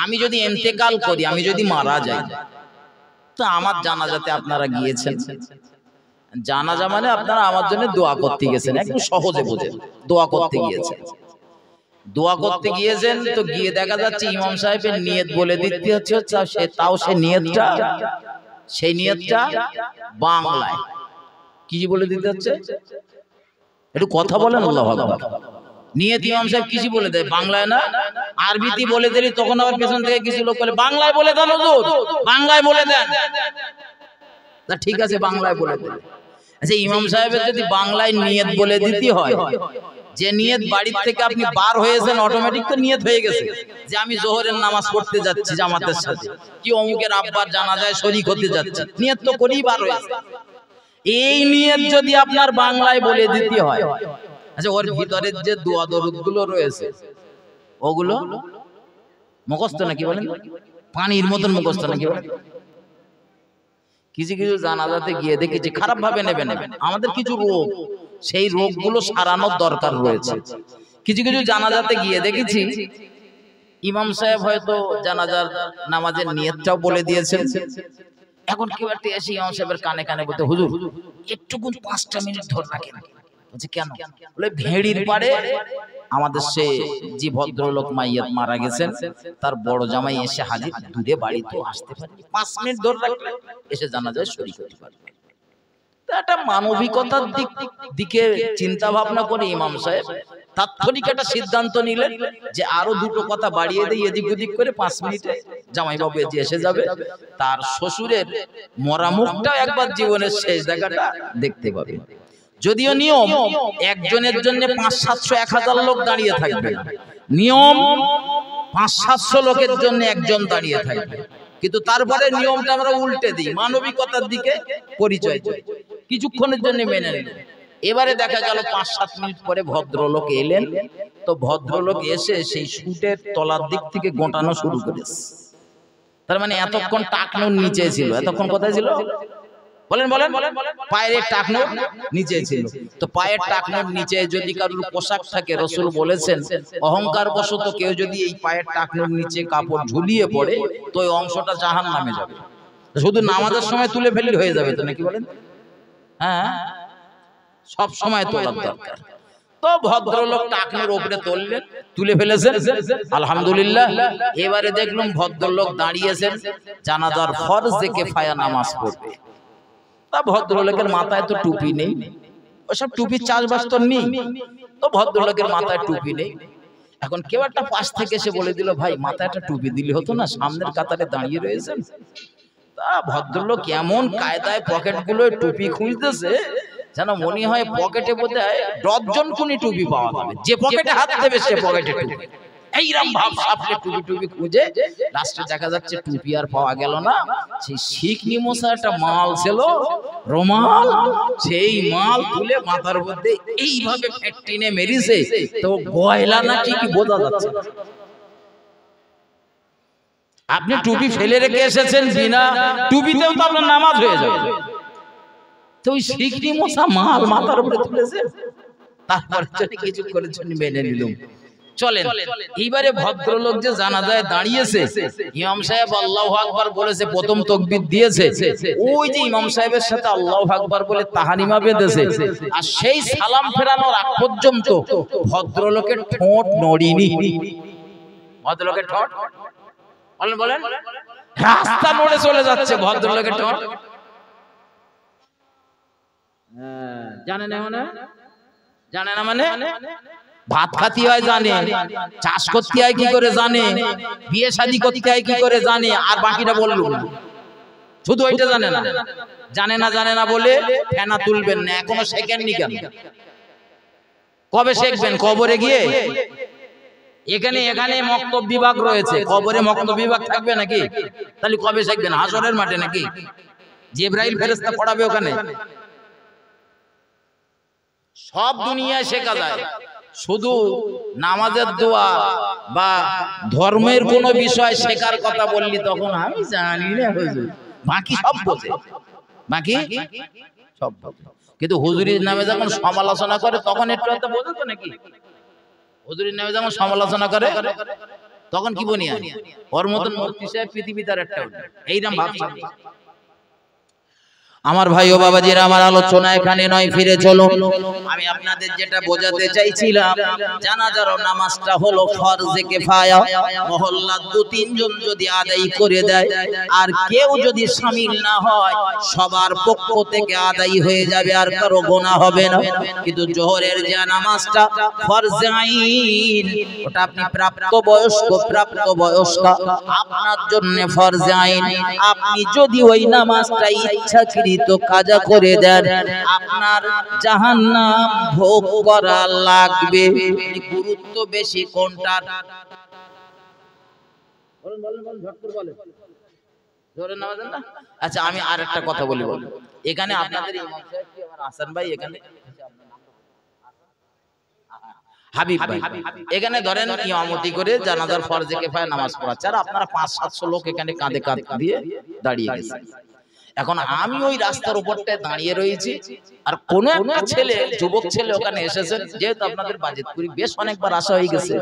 আমি যদি ইন্তেকাল করি, আমি যদি মারা যাই, তো আমার জানাজাতে আপনারা গিয়েছেন। জানাজা মানে আপনারা আমার জন্য দোয়া করতে গেছেন, একটু সহজে বোঝেন। দোয়া করতে গিয়েছেন, দোয়া করতে গিয়েছেন, তো গিয়ে দেখা যাচ্ছে ইমাম সাহেবের নিয়ত বলে দিতে হচ্ছে, তাও সেই নিয়তটা বাংলায় কি বলে দিতে হচ্ছে? একটু কথা বলেন, আল্লাহু আকবার। নিয়ত ইমাম সাহেব কিছু বলে দেয় বাংলায় না, আরবিতে বলে দিলি তখন আবার পেছন থেকে কিছু লোক বলে বাংলায় বলে দেন, হুজুর বাংলায় বলে দেন। তা ঠিক আছে, বাংলায় বলে দেন। আচ্ছা, ইমাম সাহেবের যদি বাংলায় নিয়ত বলে দিতে হয়, যে নিয়ত বাড়ির থেকে আপনি বার হয়েছেন, অটোমেটিক তো নিয়ত হয়ে গেছে যে আমি জোহরের নামাজ পড়তে যাচ্ছি জামাতের সাথে, কি অমুকের আব্বার জানাজায় শরীক হতে যাচ্ছি, নিয়ত তো করেই বার হয়েছে। এই নিয়ত যদি আপনার বাংলায় বলে দিতে হয়, আচ্ছা ওর ভিতরের যে দোয়া দরুদ গুলো রয়েছে ওগুলো মুখস্থ নাকি বলেন? পানির মতন মুখস্থ নাকি বলেন? কিছু কিছু জানাজাতে গিয়ে দেখেছি, খারাপ ভাবে নেবেন, আমাদের কিছু রোগ, সেই রোগগুলো সারানোর দরকার রয়েছে। কিছু কিছু জানাজাতে গিয়ে দেখেছি ইমাম সাহেব হয়তো জানাজার নামাজের নিয়তটাও বলে দিয়েছেন। এখন কেউ একটা এসে ইমাম সাহেবের কানে কানে বলতে, হুজুর একটুকুন 5টা মিনিট ধরে রাখেন। বলছে কেন? বলে ভেড়ির পাড়ে আমাদের সে যে ভদ্রলোক মাইয়াত মারা গেছেন, তার বড় জামাই এসে হাজির, দূরে বাড়ি তো আসতে পারে, 5 মিনিট ধরে রাখলে এসে জানাজায় শরীক হতে পারবে। একটা মানবিকতার দিকে চিন্তা ভাবনা করে ইমাম সাহেব তাৎক্ষণিক একটা সিদ্ধান্ত নিলেন যে আরো 2টো কথা বাড়িয়ে দেই, এদিক ওদিক করে 5 মিনিটে জামাইবাবু এসে যাবে, তার শ্বশুরের মরা মুখটা একবার জীবনের শেষ দেখাটা দেখতে পাবে। যদিও নিয়ম একজনের জন্য 500-700-1000 লোক দাঁড়িয়ে থাকবে না, নিয়ম 500-700 লোকের জন্য একজন দাঁড়িয়ে থাকবে, কিন্তু তারপরে নিয়মটা আমরা উল্টে দিই, মানবিকতার দিকে পরিচয় দিই, কিছুক্ষণের জন্য মেনে নিই। এবারে দেখা গেল 5-7 মিনিট পরে ভদ্রলোক এলেন, তো ভদ্রলোক এসে সেই সুটের তলার দিক থেকে গোটানো শুরু করেছে। তার মানে এতক্ষণ টাকনুর নিচে ছিল, এতক্ষণ কোথায় ছিল বলেন বলেন? পায়ের টাকনুর নিচে ছিল। তো পায়ের টাকনুর নিচে যদি কারোর পোশাক থাকে, রাসূল বলেছেন অহংকার বশত কেউ যদি এই পায়ের টাকনুর নিচে কাপড় ঝুলিয়ে পড়ে তো ওই অংশটা জাহান্নামে যাবে। শুধু নামাজের সময় তুলে ফেললে হয়ে যাবে তো নাকি বলেন? হ্যাঁ, সব সময় তোলার দরকার। তো ভদ্রলোক টাকনুর উপরে তুললেন, তুলে ফেলেছেন, আলহামদুলিল্লাহ। এবারে দেখলাম ভদ্রলোক দাঁড়িয়েছেন জানাজার ফরজে কিফায়া নামাজ পড়বে। তা ভদ্রলোকের মাথায় তো টুপি নেই, ওসব টুপির চাষবাস তো নেই, তো ভদ্রলোকের মাথায় টুপি নেই। এখন কেউ একটা পাশ থেকে এসে বলে দিল, ভাই মাথায় একটা টুপি দিলে হতো না, সামনের কাতারে দাঁড়িয়ে রয়েছেন। তা ভদ্রলোক এমন কায়দায় পকেটগুলোয় টুপি খুঁজতেছে যেন মনে হয় পকেটে বোধহয় ডজন কোনি টুপি পাওয়া যাবে, যে পকেটে হাত দেবে সে পকেটে টুপি। এইরকম ভাব সাপলে টুপি টুপি খুঁজে লাস্টে দেখা যাচ্ছে টুপি আর পাওয়া গেল না। সেই শিখনি মশা একটা মাল ছিল, রুমাল, সেই মাল তুলে মাথার মধ্যে এইভাবে ফেটটিনে মেরিছে। তো গয়লা না কি বোঝা যাচ্ছে। আপনি টুপি ফেলে রেখে এসেছেন, বিনা টুপিতেও তো আপনার নামাজ হয়ে যাবে। তো ওই শিখনি মশা মাল মাথার উপরে তুলেছে, তারপরে কিছু করেছেন মেনে নিলাম। চলেন এইবারে ভদ্রলোক যে জানাজায় দাঁড়িয়েছে, ইমাম সাহেব আল্লাহু আকবার বলেছে, প্রথম তাকবীর দিয়েছে, ওই যে ইমাম সাহেবের সাথে আল্লাহু আকবার বলে তাহারিমা বেঁধেছে, আর সেই সালাম ফেরানোর আগ পর্যন্ত ভদ্রলোকের ঠোঁট নড়েনি। ভদ্রলোকের ঠোঁট বলেন বলেন, রাস্তা নড়ে চলে যাচ্ছে ভদ্রলোকের ঠোঁট। জানে না মানে, জানে না মানে, ভাত খাতি হয় জানে, চাষ করতে হয় কি করে জানে, বিয়ে শাদী করতে হয় কি করে জানে, আর বাকিটা বললো না, শুধু ওইটা জানে না। জানে না জানে না বলে ফেনা তুলবেন না, এখনো শেখেননি কেন? কবে শিখবেন? কবরে গিয়ে। এখানে এখানে মক্তব বিভাগ রয়েছে, কবরে মক্তব বিভাগ থাকবে নাকি? তাহলে কবে শিখবেন? হাসরের মাঠে নাকি? জিবরাইল ফেরেশতা পড়াবে ওখানে? সব দুনিয়ায় শেখা যায়, শুধু নামাজের দোয়া বা ধর্মের কোন বিষয় শেখার কথা বললি তখন আমি জানি না হুজুর, বাকি সব বোঝে, বাকি সব বোঝে। কিন্তু হুজুরির নামে যখন সমালোচনা করে তখন একটু একটা বোঝে তো নাকি? হুজুরির নামে যখন সমালোচনা করে তখন কি বনি, ওর মতন মুফতি সাহেব পৃথিবী তার একটা, এইরকম ভাবছি। আমার ভাই ও বাবাজিরা, আমার আলোচনা এখানে নয়, ফিরে চলো। আমি আপনাদের যেটা বোঝাতে চাইছিলাম, জানাজার নামাজটা হলো ফরজে কিফায়া। মহল্লার 2-3 জন যদি আদায় করে দেয় আর কেউ যদি শামিল না হয়, সবার পক্ষ থেকে আদায় হয়ে যাবে, আর কারো গুনাহ হবে না। কিন্তু জোহরের যে নামাজটা ফরজে আইন, ওটা আপনি প্রাপ্তবয়স্কা, আপনার জন্য ফরজে আইন। আপনি যদি ওই নামাজটা ইচ্ছাকৃত তো কাজা করে দেন, আপনার জাহান্নাম ভোগ করা লাগবে। গুরুত্ব বেশি কোনটার? বলেন বলেন বলেন, ঝটপট বলেন, জোরে নামাজ না। আচ্ছা আমি আর একটা কথা বলি, এখানে আপনাদের ইমাম সাহেব কি আমার হাসান ভাই, এখানে হাবিব ভাই, এখানে ধরেন ইমামতি করে জানাজার ফরজে কিফায়া নামাজ পড়াচ্ছে, আর আপনারা 500-700 লোক এখানে কাঁধে কাঁধ দিয়ে দাঁড়িয়ে গেছেন। এখন আমি ওই রাস্তার উপরটায় দাঁড়িয়ে রয়েছি, আর কোন একটা ছেলে, যুবক ছেলে ওখানে এসেছেন, যেহেতু আপনাদের বাজিতপুরি বেশ অনেকবার আসা হয়ে গেছে,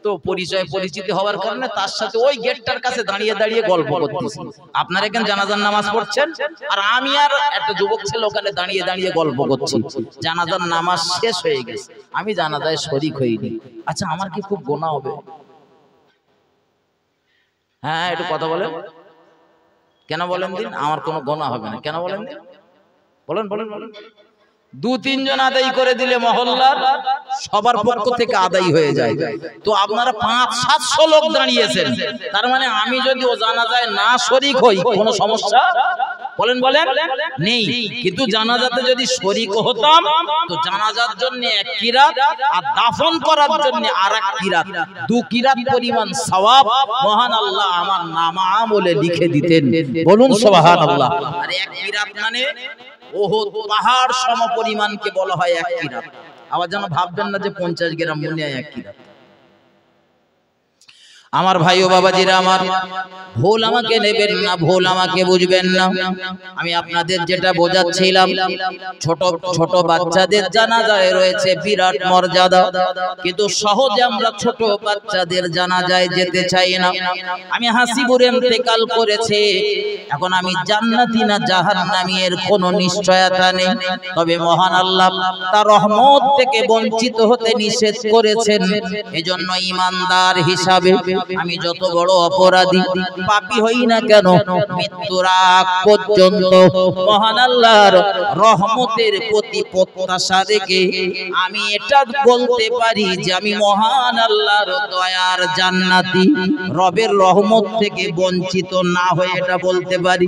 তো পরিচয় পরিচিতি হওয়ার কারণে তার সাথে ওই গেটটার কাছে দাঁড়িয়ে দাঁড়িয়ে গল্প করতেছি। আপনারা এখানে জানাজার নামাজ পড়ছেন, আর আমি আর একটা যুবক ছেলে ওখানে দাঁড়িয়ে দাঁড়িয়ে গল্প করছি। জানাজার নামাজ শেষ হয়ে গেছে, আমি জানাজায় শরীক হইনি। আচ্ছা আমার কি খুব গুনাহ হবে? হ্যাঁ একটু কথা বলেন, কেন বলেন দিন? আমার কোনো গুনাহ হবে না, কেন বলেন দিন? বলেন বলেন বলেন। 2-3 জন আদায় করে দিলে মহল্লার সবার পক্ষ থেকে আদায় হয়ে যায়। তো আপনারা 500-700 লোক দাঁড়িয়েছেন, তার মানে আমি যদি ও জানাজায় না শরীক হই কোনো সমস্যা বলেন বলেন নেই। কিন্তু জানাজাতে যদি শরীক হতাম তো জানাজার জন্য 1 কিরাত আর দাফন করার জন্য আরেক কিরাত, 2 কিরাত পরিমাণ সওয়াব মহান আল্লাহ আমার নামামলে লিখে দিতেন। বলুন সুবহানাল্লাহ। আর 1 কিরাত মানে ওহদ পাহাড় সম পরিমাণকে বলা হয় 1 কিরাত। আবার যেন ভাববেন না যে 50 গ্রাম মনে হয় 1 কিরাত। আমার ভাই ও বাবাজিরা আমার, ভুল আমাকে নেবেন না, ভুল আমাকে বুঝবেন না। আমি আপনাদের যেটা বোঝাচ্ছিলাম, ছোট ছোট বাচ্চাদের জানাজায় রয়েছে বিরাট মর্যাদা, কিন্তু সহজে আমরা ছোট বাচ্চাদের জানাজায় যেতে চাই না। আমি হাসিবুর ইন্তেকাল করেছে, এখন আমি জান্নাতি না জাহান্নামী এর কোনো নিশ্চয়তা নেই। তবে মহান আল্লাহ তার রহমত থেকে বঞ্চিত হতে নিষেধ করেছেন। এজন্য ঈমানদার হিসাবে আমি যত বড় অপরাধী পাপী হই না কেন, মৃত্যুর আগ পর্যন্ত মহান আল্লাহর রহমতের প্রতি প্রত্যাশা রেখে আমি এটা বলতে পারি যে আমি মহান আল্লাহর দয়ার জান্নাতি, রবের রহমত থেকে বঞ্চিত না হয়ে এটা বলতে পারি।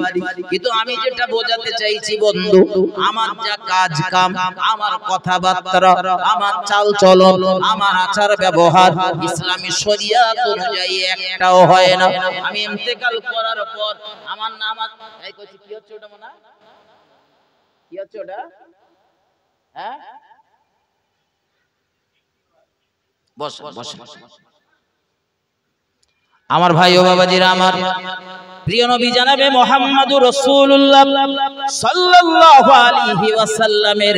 কিন্তু আমি যেটা বোঝাতে চাইছি বন্ধু, আমার যা কাজ কাম, আমার কথাবার্তা, আমার চাল চলন, আমার আচার ব্যবহার ইসলামী শরিয়াত অনুযায়ী একটাও হয় না। আমি ইন্তেকাল করার পর আমার নামাজ এই কইছি কি হচ্ছে ওটা মনে কি হচ্ছে ওটা, হ্যাঁ বস বস। আমার ভাই ও বাবাজিরা আমার, প্রিয় নবী জানাবে মুহাম্মদুর রাসূলুল্লাহ সাল্লাল্লাহু আলাইহি ওয়াসাল্লামের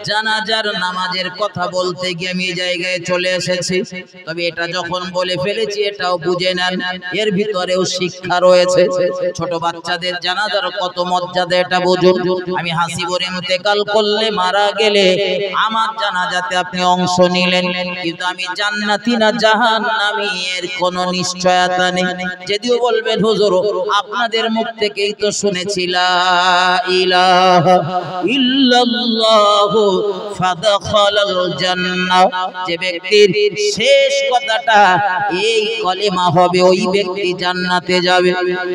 জানাজার নামাজের কথা বলতে গিয়ে আমি জায়গায় চলে এসেছি। তবে এটা যখন বলে ফেলেছি এটাও বুঝে নেন, এর ভিতরেও শিক্ষা রয়েছে। ছোট বাচ্চাদের জানাজার কত মর্যাদা এটা বুঝুন। আমি হাসিবুর ইন্তেকাল করলে, মারা গেলে আমার জানাজাতে আপনি অংশ নিলেন, কিন্তু আমি জান্নাতি না জাহান্নামী এর কোনো নিশ্চয়তা নেই। যদিও বলবেন হুজুর আপনাদের মুখ থেকেই তো শুনেছি লা ইলাহা ইল্লাল্লাহু ফাদখালাল জান্নাহ, যে ব্যক্তির শেষ কথাটা এই কলেমা হবে ওই ব্যক্তি জান্নাতে যাবে।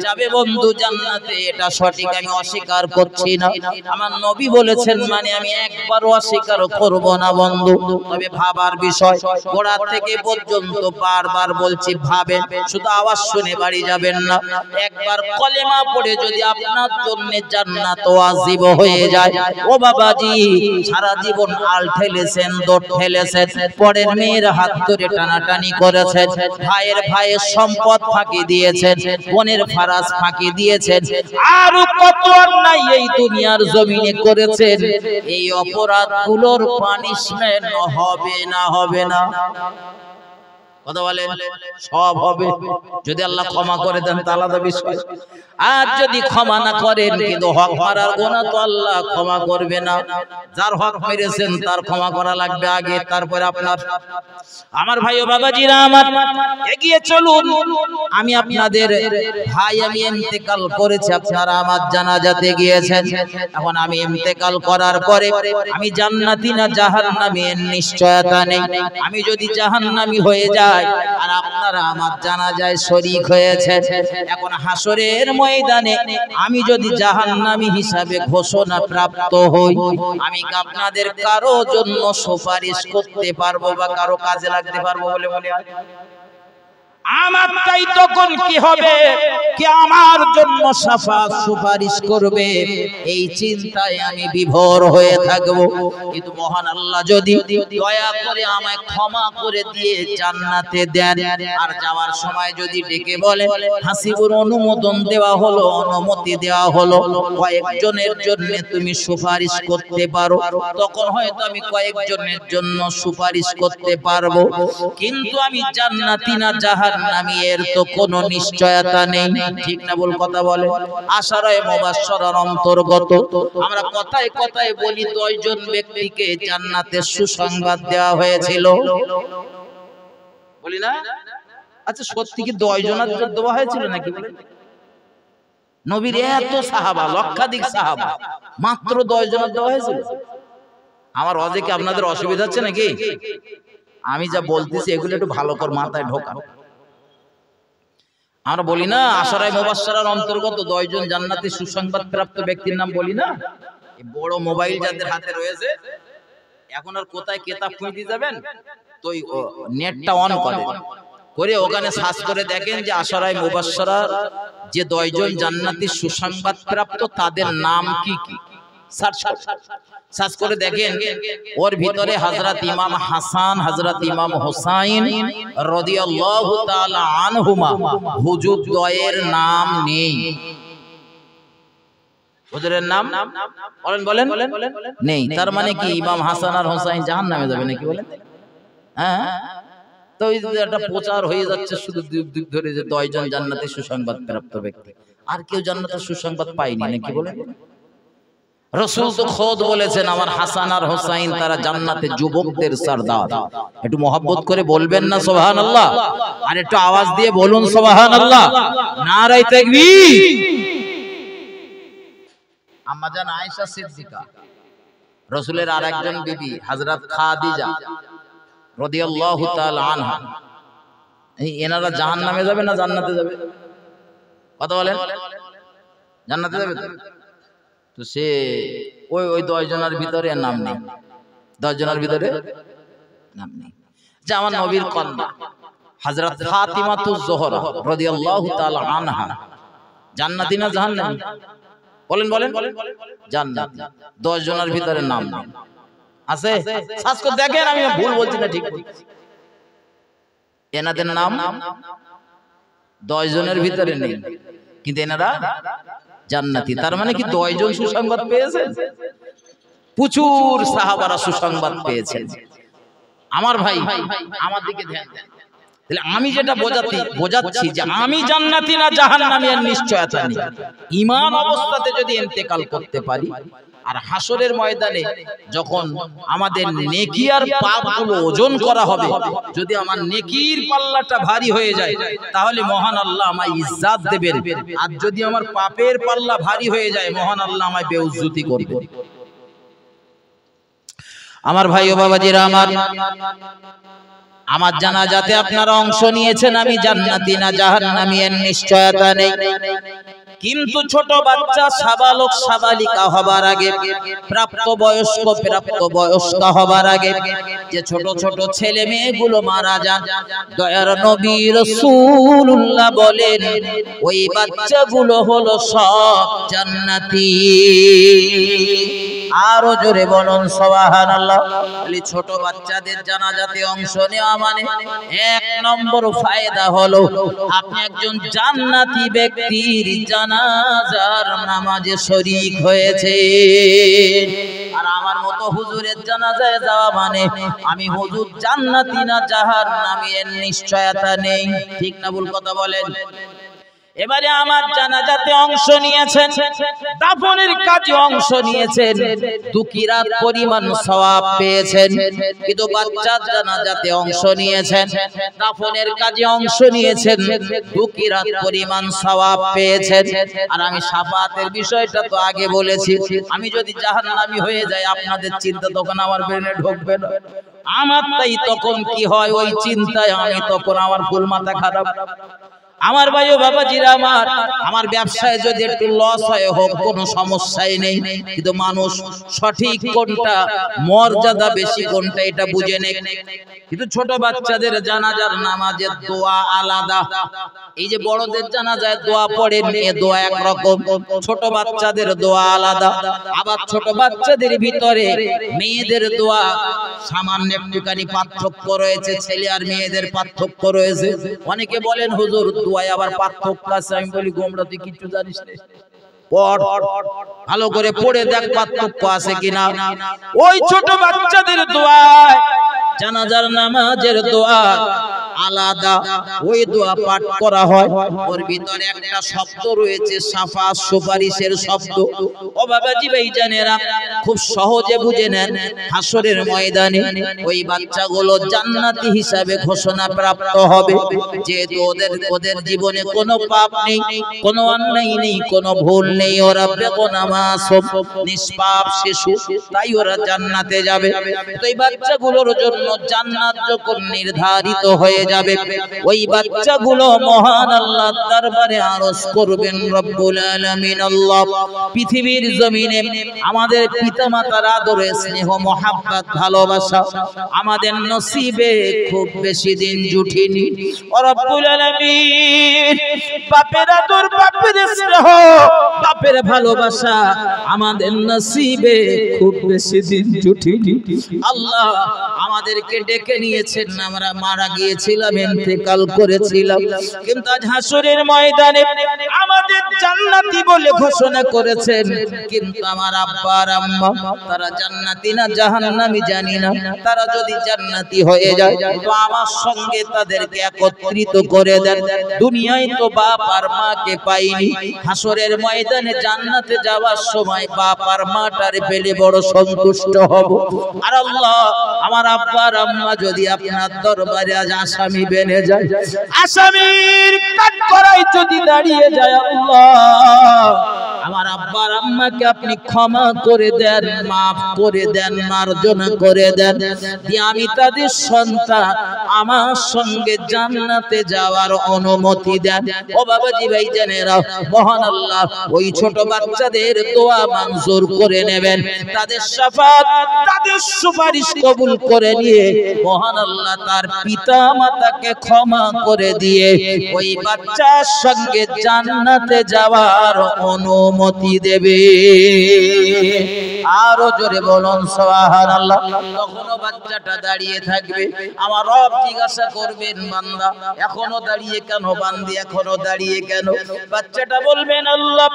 যাবে বন্ধু জান্নাতে, এটা সঠিক, আমি অস্বীকার করছি না। আমার নবী বলেছেন মানে আমি একবারও অস্বীকার করব না বন্ধু। তবে ভাবার বিষয়, গোড়া থেকে পর্যন্ত বারবার বলছি ভাবেন, শুধু আওয়াজ শুনে বাড়ি যাবেন না। একবার কলেমা পড়ে যদি আপনার জন্য জান্নাত ওয়াজিব হয়ে যায়, ও বাবাজি সারা জীবন আল ঠেলেছেন, দৌড় ঠেলেছেন, পরের মেয়ের হাত ধরে টানাটানি করেছেন, ভাইয়ের সম্পদ ফাঁকি দিয়েছেন, বোনের ফারাজ ফাঁকি দিয়েছেন, আর কত অন্যায় এই দুনিয়ার জমিনে করেছেন। এই অপরাধগুলোর পানিশমেন্ট হবে না, হবে না? কথা বলেন, সব হবে যদি আল্লাহ ক্ষমা করে দেন, তা আলাদা বিষয়। আর যদি ক্ষমা না করেন, কিন্তু হক মারার গুনাহ তো আল্লাহ ক্ষমা করবে না। যার হক মেরেছেন তার ক্ষমা করা লাগবে আগে, তারপরে আপনার। আমার ভাই ও বাবাজিরা আমার, এগিয়ে চলুন। আমি আপনাদের ভাই, আমি ইন্তেকাল করেছি, আপনারা আমার জানাজাতে গিয়েছেন। এখন আমি ইন্তেকাল করার পরে আমি জান্নাতি না জাহান্নামী এর নিশ্চয়তা নেই। আমি যদি জাহান্নামী হয়ে যাই আর আপনারা আমার জানাজায় শরীক হয়েছেন, এখন হাসরের ময়দানে আমি যদি জাহান্নামী হিসাবে ঘোষণা প্রাপ্ত হই, আমি কি আপনাদের কারো জন্য সুপারিশ করতে পারবো বা কারো কাজে লাগতে পারবো বলে মনে হয়? আমার তাই তখন কি হবে, কে আমার জন্য শাফাত সুপারিশ করবে, এই চিন্তায় আমি বিভোর হয়ে থাকব। কিন্তু মহান আল্লাহ যদি দয়া করে আমায় ক্ষমা করে দিয়ে জান্নাতে দেন, আর যাওয়ার সময় যদি ডেকে বলে হাসিবুর অনুমোদন দেওয়া হলো, অনুমতি দেওয়া হলো, কয়েকজনের জন্য তুমি সুপারিশ করতে পারো, তখন হয়তো আমি কয়েকজনের জন্য সুপারিশ করতে পারবো। কিন্তু আমি জান্নাতি না জাহান্নামী এর তো কোনো নিশ্চয়তা নেই। ঠিক না বল কথা বলে? আশারায়ে মুবাশশারার অন্তর্গত আমরা কথায় কথায় বলি 10 জন ব্যক্তিকে জান্নাতের সুসংবাদ দেওয়া হয়েছিল, বলি না? আচ্ছা সত্যি কি 10 জনের দেওয়া হয়েছিল নাকি? নবীর এত সাহাবা, লক্ষাধিক সাহাবা, মাত্র 10 জনের দেওয়া হয়েছিল? আমার ওয়াজে কি আপনাদের অসুবিধা হচ্ছে নাকি? আমি যা বলতেছি এগুলো একটু ভালো করে মাথায় ঢোকান। আমরা বলি না আশারায়ে মুবাশশারার অন্তর্গত 10 জন জান্নাতি সুসংবাদ প্রাপ্ত ব্যক্তির নাম বলি না? এই বড় মোবাইল যাদের হাতে রয়েছে, এখন আর কোথায় কিতাব খুঁজতে যাবেন, তো নেটটা অন করে ওখানে সার্চ করে দেখেন যে আশারায়ে মুবাশশারার যে 10 জন জান্নাতি সুসংবাদ প্রাপ্ত তাদের নাম কি কি। সার্চ করে দেখেন ওর ভিতরে হযরত ইমাম হাসান হযরত ইমাম হুসাইন রাদিয়াল্লাহু তাআলা আনহুমা হুজুর দ্বয়ের নাম নেই। হুজুরের নাম বলেন নেই। তার মানে কি ইমাম হাসান আর হুসাইন জাহান্নামে যাবে নাকি বলেন? হ্যাঁ, তো এটা প্রচার হয়ে যাচ্ছে শুধু যুগ ধরে যে 10 জন জান্নাতে সুসংবাদ প্রাপ্ত ব্যক্তি, আর কেউ জান্নাতের সুসংবাদ পায়নি নাকি বলেন? রাসূল তো খোদ বলেছেন আমার হাসান আর হুসাইন তারা জান্নাতে যুবকদের সরদার। একটু মহব্বত করে বলবেন না সুবহানাল্লাহ? আর একটু আওয়াজ দিয়ে বলুন সুবহানাল্লাহ, নারায়ে তাকবীর। আম্মা জান আয়েশা সিদ্দিকা, রাসূলের আরেকজন বিবি হযরত খাদিজা রাদিয়াল্লাহু তাআলা আনহা, এনারা জাহান্নামে যাবে না জান্নাতে যাবে? কথা বলেন, জান্নাতে যাবে তো সে ওই 10 জনের ভিতরে নাম নেই, 10 জনের ভিতরে নাম নেই। যে আমার নবীর কন্যা হযরত ফাতিমাতুজ জোহরা রাদিয়াল্লাহু তাআলা আনহা জান্নাতি না জাহান্নামী? বলেন জান্নাতি। 10 জনের ভিতরে নাম নেই, আছে? সার্চ করে দেখেন, আমি ভুল বলছি না ঠিক বলছি। এনাদের নাম 10 জনের ভিতরে নেই, কিন্তু এনারা জান্নাতি। তার মানে কি 10 জন সুসংবাদ পেয়েছেন? প্রচুর সাহাবারা সুসংবাদ পেয়েছেন। আমার ভাই আমার দিকে ধ্যান দেন। তাহলে আমি যেটা বোঝাচ্ছি যে আমি জান্নাতি না জাহান্নামী এর নিশ্চয়তা নেই। ঈমান অবস্থাতে যদি ইন্তেকাল করতে পারি, আর হাসরের ময়দানে যখন আমাদের নেকি আর পাপগুলো ওজন করা হবে, যদি আমার নেকির পাল্লাটা ভারী হয়ে যায় তাহলে মহান আল্লাহ আমায় ইজ্জত দেবেন, আর যদি আমার পাপের পাল্লা ভারী হয়ে যায় মহান আল্লাহ আমায় বেউজ্জতি করবেন। আমার ভাই ও বাবাজিরা, আমার জানাজাতে আপনারা অংশ নিয়েছেন, আমি জান্নাতি না জাহান্নামী এর নিশ্চয়তা নেই। কিন্তু ছোট বাচ্চা সাবালক সাবালিকা হবার আগে, প্রাপ্ত বয়স্ক হবার আগে যে ছোট ছোট ছেলে মেয়েগুলো মারা যান, দয়ার নবী রাসূলুল্লাহ বলেন ওই বাচ্চাগুলো হলো সব জান্নাতি। আরো জোরে বলুন সুবহানাল্লাহ। ছোট বাচ্চাদের জানাজাতে অংশ নেওয়া মানে 1 নম্বর ফায়দা হলো আপনি একজন জান্নাতি ব্যক্তির জানাজার নামাজে শরীক হয়েছে। আর আমার মতো হুজুরের জানাজায় যাওয়া মানে আমি হুজুর জান্নাতি না জাহান্নামী এর নিশ্চয়তা নেই। ঠিক না ভুল কথা বলেন? এবারে আমার জানাজাতে অংশ নিয়েছেন, দাফনের কাজে অংশ নিয়েছেন, 2 কিরাত পরিমাণ সওয়াব পেয়েছেন। কিন্তু বাচ্চার জানাজাতে অংশ নিয়েছেন, দাফনের কাজে অংশ নিয়েছেন, 2 কিরাত পরিমাণ সওয়াব পেয়েছেন। আর আমি শাফাআতের বিষয়টা তো আগে বলেছি, আমি যদি জাহান্নামী হয়ে যাই আপনাদের চিন্তা তখন আমার ব্রেনে ঢুকবে না। আমার তাই তখন কি হয়, ওই চিন্তায় আমি তখন আমার ফুল মাথা খারাপ। আমার ভাই ও বাবাজিরা, আমার ব্যবসায় যদি একটু লস হয় হোক, কোনো সমস্যাই নেই, কিন্তু মানুষ সঠিক কোনটা, মর্যাদা বেশি কোনটা এটা বুঝে নেই। কিন্তু ছোট বাচ্চাদের জানাজার নামাজের দোয়া আলাদা। এই যে বড়দের জানাজায় দোয়া পড়েন, এ দোয়া একরকম, ছোট বাচ্চাদের দোয়া আলাদা। আবার ছোট বাচ্চাদের ভিতরে মেয়েদের দোয়া সামান্য একটুখানি পার্থক্য রয়েছে, ছেলে আর মেয়েদের পার্থক্য রয়েছে। অনেকে বলেন হুজুর দোয়ায় আবার পার্থক্য আছে। আমি বলি গোমরা, তুই কিছু জানিস না, পড়, ভালো করে পড়ে দেখ পার্থক্য আছে কিনা। ওই ছোট বাচ্চাদের দোয়ায় জানাজার নামাজের দোয়া আলাদা, ওই দোয়া পাঠ করা হয়, ওর ভিতরে একটা শব্দ রয়েছে শাফাআত, সুপারিশের শব্দ। ও বাবাজি ভাইজানেরা, খুব সহজে বুঝে নেন, হাসরের ময়দানে ওই বাচ্চাগুলো জান্নাতি হিসাবে ঘোষণা প্রাপ্ত হবে, যেহেতু ওদের জীবনে কোনো পাপ নেই, কোনো অন্যায় নেই, কোনো ভুল নেই, ওরা বেগুনাহ মাসুম নিষ্পাপ শিশু, তাই ওরা জান্নাতে যাবে। তো এই বাচ্চাগুলোর জন্য জান্নাত যখন নির্ধারিত হয়ে যাবে, ওই বাচ্চাগুলো মহান আল্লাহর দরবারে আরজ করবেন, রব্বুল আলামিন আল্লাহ, পৃথিবীর জমিনে আমাদের পিতামাতার আদরে স্নেহ মহাব্বত ভালোবাসা আমাদের নসিবে খুব বেশি দিন জুটেনি। ও রব্বুল আলামিন, বাপের আদর, বাপের স্নেহ, বাপের ভালোবাসা আমাদের নসিবে খুব বেশি দিন জুটেনি। আল্লাহ আমাদেরকে ডেকে নিয়েছেন, আমরা মারা গিয়েছিলাম, ইন্তেকাল করেছিলাম, কিন্তু আজ হাসরের ময়দানে আমাদের জান্নাতি বলে ঘোষণা করেছেন। কিন্তু আমার আব্বা আর আম্মা তারা জান্নাতি না জাহান্নামী জানি না। তারা যদি জান্নাতি হয়ে যায় তো আমার সঙ্গে তাদেরকে একত্রিত করে দেন। দুনিয়ায় তো বাপ আর মাকে পাইনি, হাসরের ময়দানে জান্নাতে যাওয়ার সময় বাপ আর মাটার পেলে বড় সন্তুষ্ট হব। আর আল্লাহ, আমার আব্বা আর আম্মা যদি আপনার দরবারে আজ আসামি বেনে যায়, আসামির কাঠগড়ায় যদি দাঁড়িয়ে যায়, আল্লাহ আমার আব্বা আর আম্মাকে আপনি ক্ষমা করে দেন, মাফ করে দেন, মার্জনা করে দেন, দিয়ে আমি তাদের সন্তান আমার সঙ্গে জান্নাতে যাওয়ার অনুমতি দেন। ও বাবাজি ভাইজানেরা, মহান আল্লাহ ওই ছোট বাচ্চাদের দোয়া মঞ্জুর করে নেবেন, তাদের শাফাত, তাদের সুপারিশ কবুল করে নিয়ে মহান আল্লাহ তার পিতা মাতাকে ক্ষমা করে দিয়ে ওই বাচ্চার সঙ্গে জান্নাতে যাওয়ার অনুমতি দেবে। আরো জোরে বলুন সুবহানাল্লাহ। তখনও বাচ্চাটা দাঁড়িয়ে থাকবে, আমার রব জিজ্ঞাসা করবেন, বান্দা এখনো দাঁড়িয়ে কেন, বান্দি এখনো দাঁড়িয়ে কেন? বাচ্চাটা বলবেন, আল্লাহ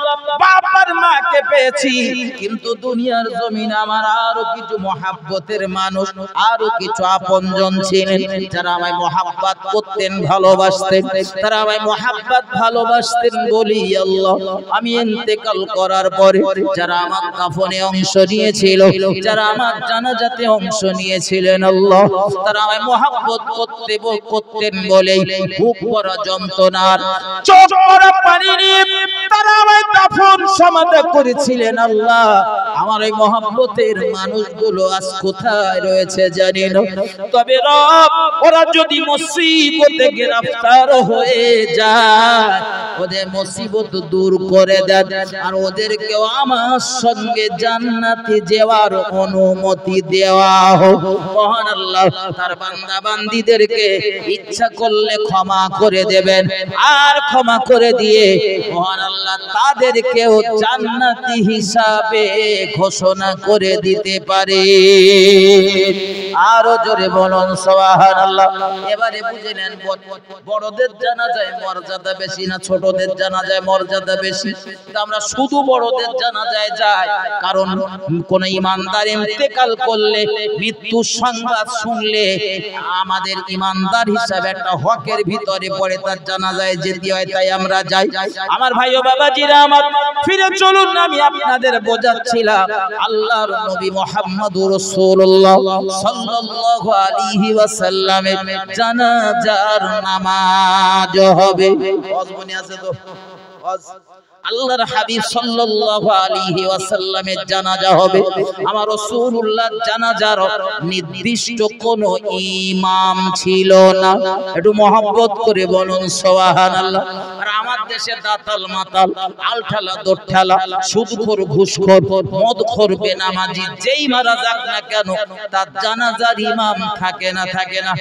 বাপ আর মাকে পেয়েছি, কিন্তু দুনিয়ার জমিনে আমার আরো কিছু মহাব্বতের মানুষ, আরো কিছু আপনজন ছিলেন যারা আমায় মহাব্বত করতেন, ভালোবাসতেন। তারা আমায় মহাব্বত ভালোবাসতেন বলি আল্লাহ আমি ইন্তেকাল করার পরে যারা আমার কাফনে অংশ নিয়েছিল, যারা আমার জানাজাতে অংশ নিয়েছিলেন, আল্লাহ তারা আমায় মহাব্বত করতেন বলেই বুক ভরা যন্ত্রণার, চোখ ভরা পানি নিয়ে তারা আমায় দাফন সমাধা করেছিলেন। আল্লাহ আমার এই মহাব্বতের মানুষগুলো আজ কোথায় রয়েছে জানি না। তবে রব, ওরা যদি মুসিবতে গ্রেফতার হয়ে যায়, ওদের মুসিবত দূর করে দেন, আর ওদেরকেও আমার সঙ্গে জান্নাতে যাওয়ার অনুমতি দেওয়া হোক। মহান আল্লাহ তার বান্দা বান্দীদেরকে ইচ্ছা করলে ক্ষমা করে দেবেন, আর ক্ষমা করে দিয়ে মহান আল্লাহ তাদেরকেও জান্নাতি হিসাবে ঘোষণা করে দিতে পারে। আরো জোরে বলুন সুবহানাল্লাহ। এবারে বুঝে নেন, বড়দের জানাজায় মর্যাদা বেশি না ছোটদের জানাজায় মর্যাদা বেশি? আমরা শুধু বড়দের জানাজায় যাই, কারণ কোন ইমানদার ইন্তেকাল করলে, মৃত্যুর সংবাদ শুনলে আমাদের ইমানদার হিসাবে একটা হকের ভিতরে পড়ে তার জানাজায় যেতে হয়, তাই আমরা যাই। আমার ভাই ও বাবাজিরা আমার, ফিরে চলুন, আমি আপনাদের বোঝাচ্ছিলাম আল্লাহর নবী মুহাম্মদুর রাসূলুল্লাহ সাল্লাল্লাহু আলাইহি ওয়াসাল্লামের জানাজার নামাজ হবে। মনে আছে তো? আল্লাহর হাবিব সাল্লাল্লাহু আলাইহি ওয়াসাল্লামের জানাজা হবে। আমার রাসূলুল্লাহর জানাজার নির্দিষ্ট কোনো ইমাম ছিল না। একটু মহব্বত করে বলুন সুবহানাল্লাহ। আর আমার দেশে দাতাল মাতাল, আলঠালা দোঠালা, সুদখোর, ঘুষখোর, মদখোর, বেনামাজি যেই মারা যাক না কেন, তার জানাজার ইমাম থাকে না, থাকে না?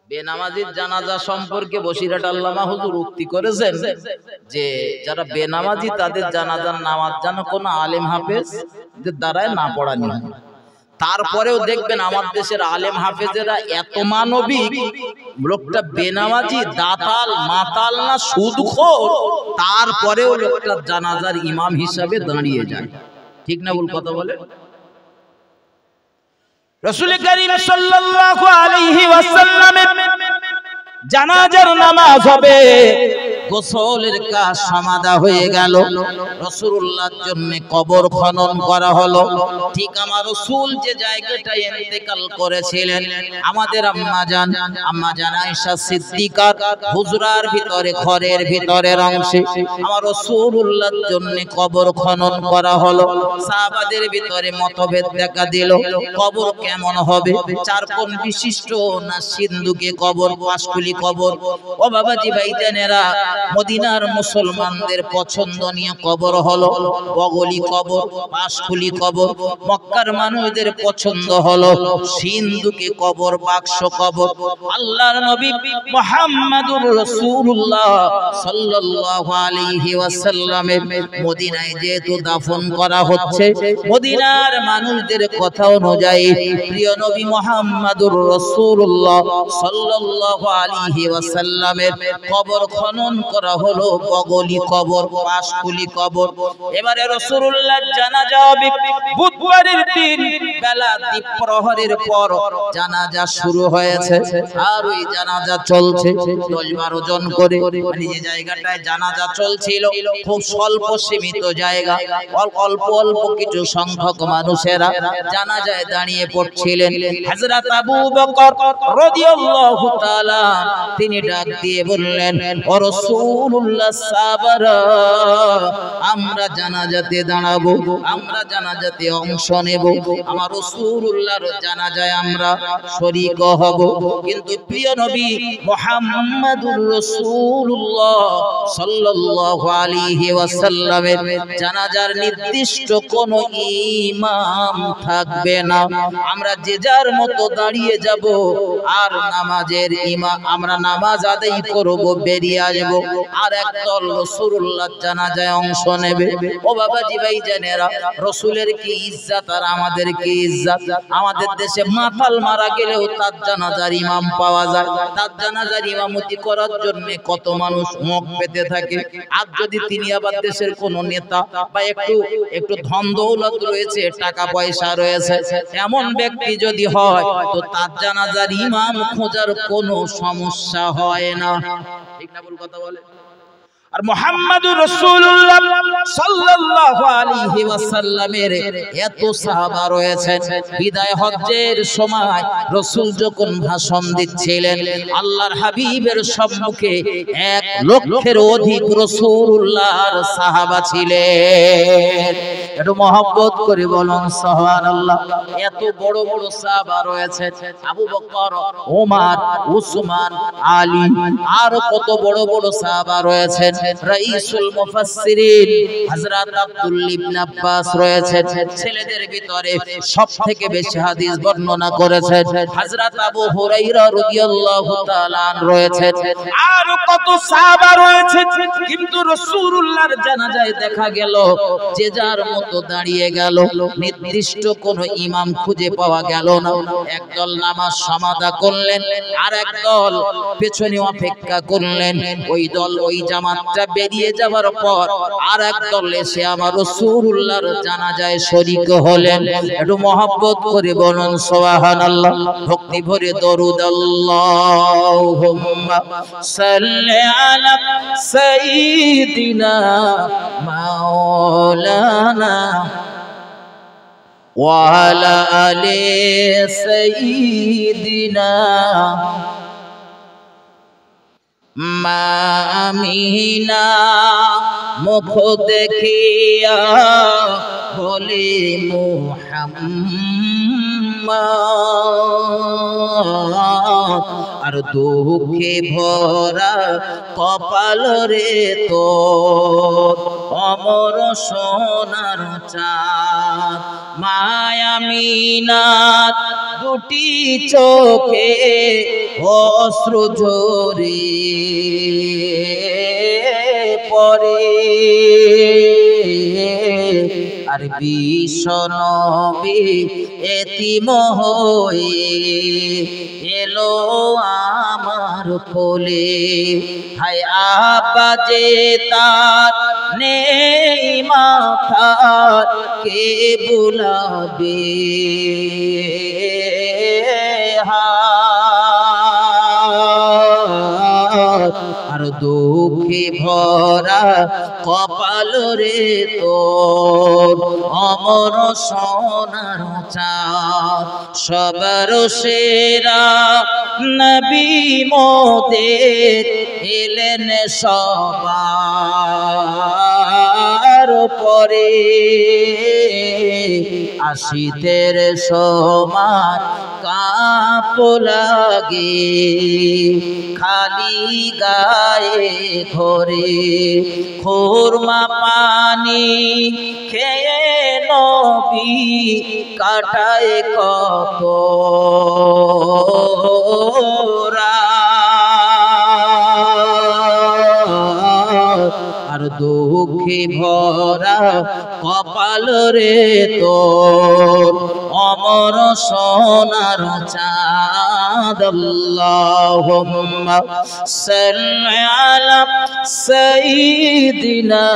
বেনামাজির জানাজা সম্পর্কে বসিরহাট আল্লামা হুজুর উক্তি করেছেন যে যারা বেনামাজি তাদের জানাজার নামাজ যেন কোনো আলেম হাফেজদের দ্বারায় না পড়ানি হয়। তারপরেও দেখবেন আমার দেশের আলেম হাফেজেরা এত মানবিক, লোকটা বেনামাজি, দাতাল, মাতাল না সুদখোর, তারপরেও লোকটা জানাজার ইমাম হিসাবে দাঁড়িয়ে যায়। ঠিক না ভুল কথা বলে? রাসূল কারীম সাল্লাল্লাহু আলাইহি ওয়াসাল্লামের জানাজার নামাজ হবে, গোসলের কাজ সমাধা হয়ে গেল, রাসূলুল্লাহর জন্য কবর খনন করা হলো। ঠিক আমার রাসূল যে জায়গাটায় ইন্তেকাল করেছিলেন, আমাদের আম্মা জান আয়েশা সিদ্দিকা হুজরার ভিতরে, ঘরের ভিতরের অংশে আমার রাসূলুল্লাহর জন্য কবর খনন করা হলো। সাহাবাদের ভিতরে মতভেদ দেখা দিল, কবর কেমন হবে, চার কোণ বিশিষ্ট না সিন্ধুকে কবর, পাঁচকুলি কবর? ও বাবাজি ভাইজানেরা, মদিনার মুসলমানদের পছন্দনীয় কবর হলো বগলি কবর, পাশকুলি কবর। মক্কার মানুষদের পছন্দ হলো সিন্ধুকে কবর, বাক্স কবর। আল্লাহর নবী মুহাম্মাদুর রাসূলুল্লাহ সাল্লাল্লাহু আলাইহি ওয়াসাল্লামের মদিনায় যেহেতু দাফন করা হচ্ছে, মদিনার মানুষদের কথা অনুযায়ী প্রিয় নবী মুহাম্মাদুর রাসূলুল্লাহ সাল্লাল্লাহু আলাইহি ওয়াসাল্লামের কবর খনন করা হলো বগলি কবর, পাশকুলি কবর। এবারে রাসূলুল্লাহর জানাজা হবে বুধবারের দিন বেলা দ্বীপ্রহরের পর জানাজা শুরু হয়েছে, আর ওই জানাজা চলছে 10-12 জন করে। মানে যে জায়গাটায় জানাজা চলছিল খুব স্বল্প সীমিত জায়গা, অল্প অল্প কিছু সংখ্যক মানুষেরা জানাজায় দাঁড়িয়ে পড়ছিলেন। হযরত আবু বকর রাদিয়াল্লাহু তাআলা তিনি ডাক দিয়ে বললেন, ও রাসূলুল্লাহ সাহাবারা, আমরা জানাজাতে দাঁড়াবো, আমরা জানাজাতে অংশ নেব, আমার রাসূলুল্লাহর জানাজায় আমরা শরীক হব। কিন্তু প্রিয় নবী মুহাম্মাদুর রাসূলুল্লাহ সাল্লাল্লাহু আলাইহি ওয়াসাল্লামের জানাজার নির্দিষ্ট কোন ইমাম থাকবে না, আমরা যে যার মতো দাঁড়িয়ে যাব, আর নামাজের ইমাম আমরা নামাজ আদায় করব, বেরিয়ে আসব, আর একদল রাসূলুল্লাহর জানাজায় অংশ নেবে। ও বাবাজি ভাইজানেরা, রাসূলের কি ইজ্জত আর আমাদের কি ইজ্জত। আমাদের দেশে মাতাল মারা গেলেও তার জানাজার ইমাম পাওয়া যায়, তার জানাজার ইমামতি করার জন্য কত মানুষ মুখ পেতে থাকে। আর যদি তিনি আবার দেশের কোন নেতা বা একটু ধন দৌলত রয়েছে, টাকা পয়সা রয়েছে, এমন ব্যক্তি যদি হয়, তো তার জানাজার ইমাম খোঁজার কোনো সমস্যা হয় না। ঠিক না ভুল কথা বলে? আর মুহাম্মাদুর রাসূলুল্লাহ সাল্লাল্লাহু আলাইহি ওয়াসাল্লামের এত সাহাবা রয়েছেন। বিদায় হজ্জের সময় রাসূল যখন ভাষণ দিচ্ছিলেন, আল্লাহর হাবিবের সম্মুখে 1 লক্ষের অধিক রাসূলুল্লাহর সাহাবা ছিলেন। একটু মহব্বত করে বলুন সুবহানাল্লাহ। এত বড় বড় সাহাবা রয়েছে, আবু বকর, ওমর, উসমান, আলী, আর কত বড় বড় সাহাবা রয়েছেন। রাইসুল মুফাসসিরিন হযরত আব্দুল্লাহ ইবনে আব্বাস রয়েছেন। ছেলেদের ভিতরে সবথেকে বেশি হাদিস বর্ণনা করেছেন হযরত আবু হুরায়রা রাদিয়াল্লাহু তাআলা আনহু রয়েছেন। আর কত সাহাবা রয়েছে, কিন্তু রাসূলুল্লাহর জানাজায় দেখা গেল যে যার মতো দাঁড়িয়ে গেল, নির্দিষ্ট কোন ইমাম খুঁজে পাওয়া গেল না। একদল নামাজ সমাদা করলেন, আর একদল পেছনে অপেক্ষা করলেন। ওই দল ওই জামাতটা বেরিয়ে যাওয়ার পর আর একদল এসে আমার রাসূলুল্লাহর জানাজায় শরীক হলেন। একটু মহব্বত করে বলুন সুবহানাল্লাহ। ভক্তি ভরে দরুদ আল্লাহুম্মা সাল্লি আলা সাইয়্যিদিনা মাওলানা ওয়া আলা আলি সাইয়্যিদিনা মা আমিনা। মুখ দেখিয়া বলে মুহাম্মদ, আর দুঃখে ভরা কপাল রে তোর, অমর সোনার চাঁদ। মায়ামিনাত দুটি চোখে অশ্রু ঝরে পড়ে, আর বিশ্ব নবী এতিম হয়ে এলো আমার কোলে। হায় আব্বা যে তার নেই মাথা, কে বুলাবে আর দুঃখে ভরা কপাল রে তোর, অমর সোনার চাঁদ। সবার সেরা নবী মোদের এলেন সবার পরে, আশিতের সমান পাপ লাগে খালি গায়ে ঘরে খুরমা পানি খেয়ে নবী কাটায় কত আর দুঃখে ভরা কপাল রে তোর অমর সোনার চাঁদ আল্লাহুম্মা সাল্লি আলা সাইয়্যিদিনা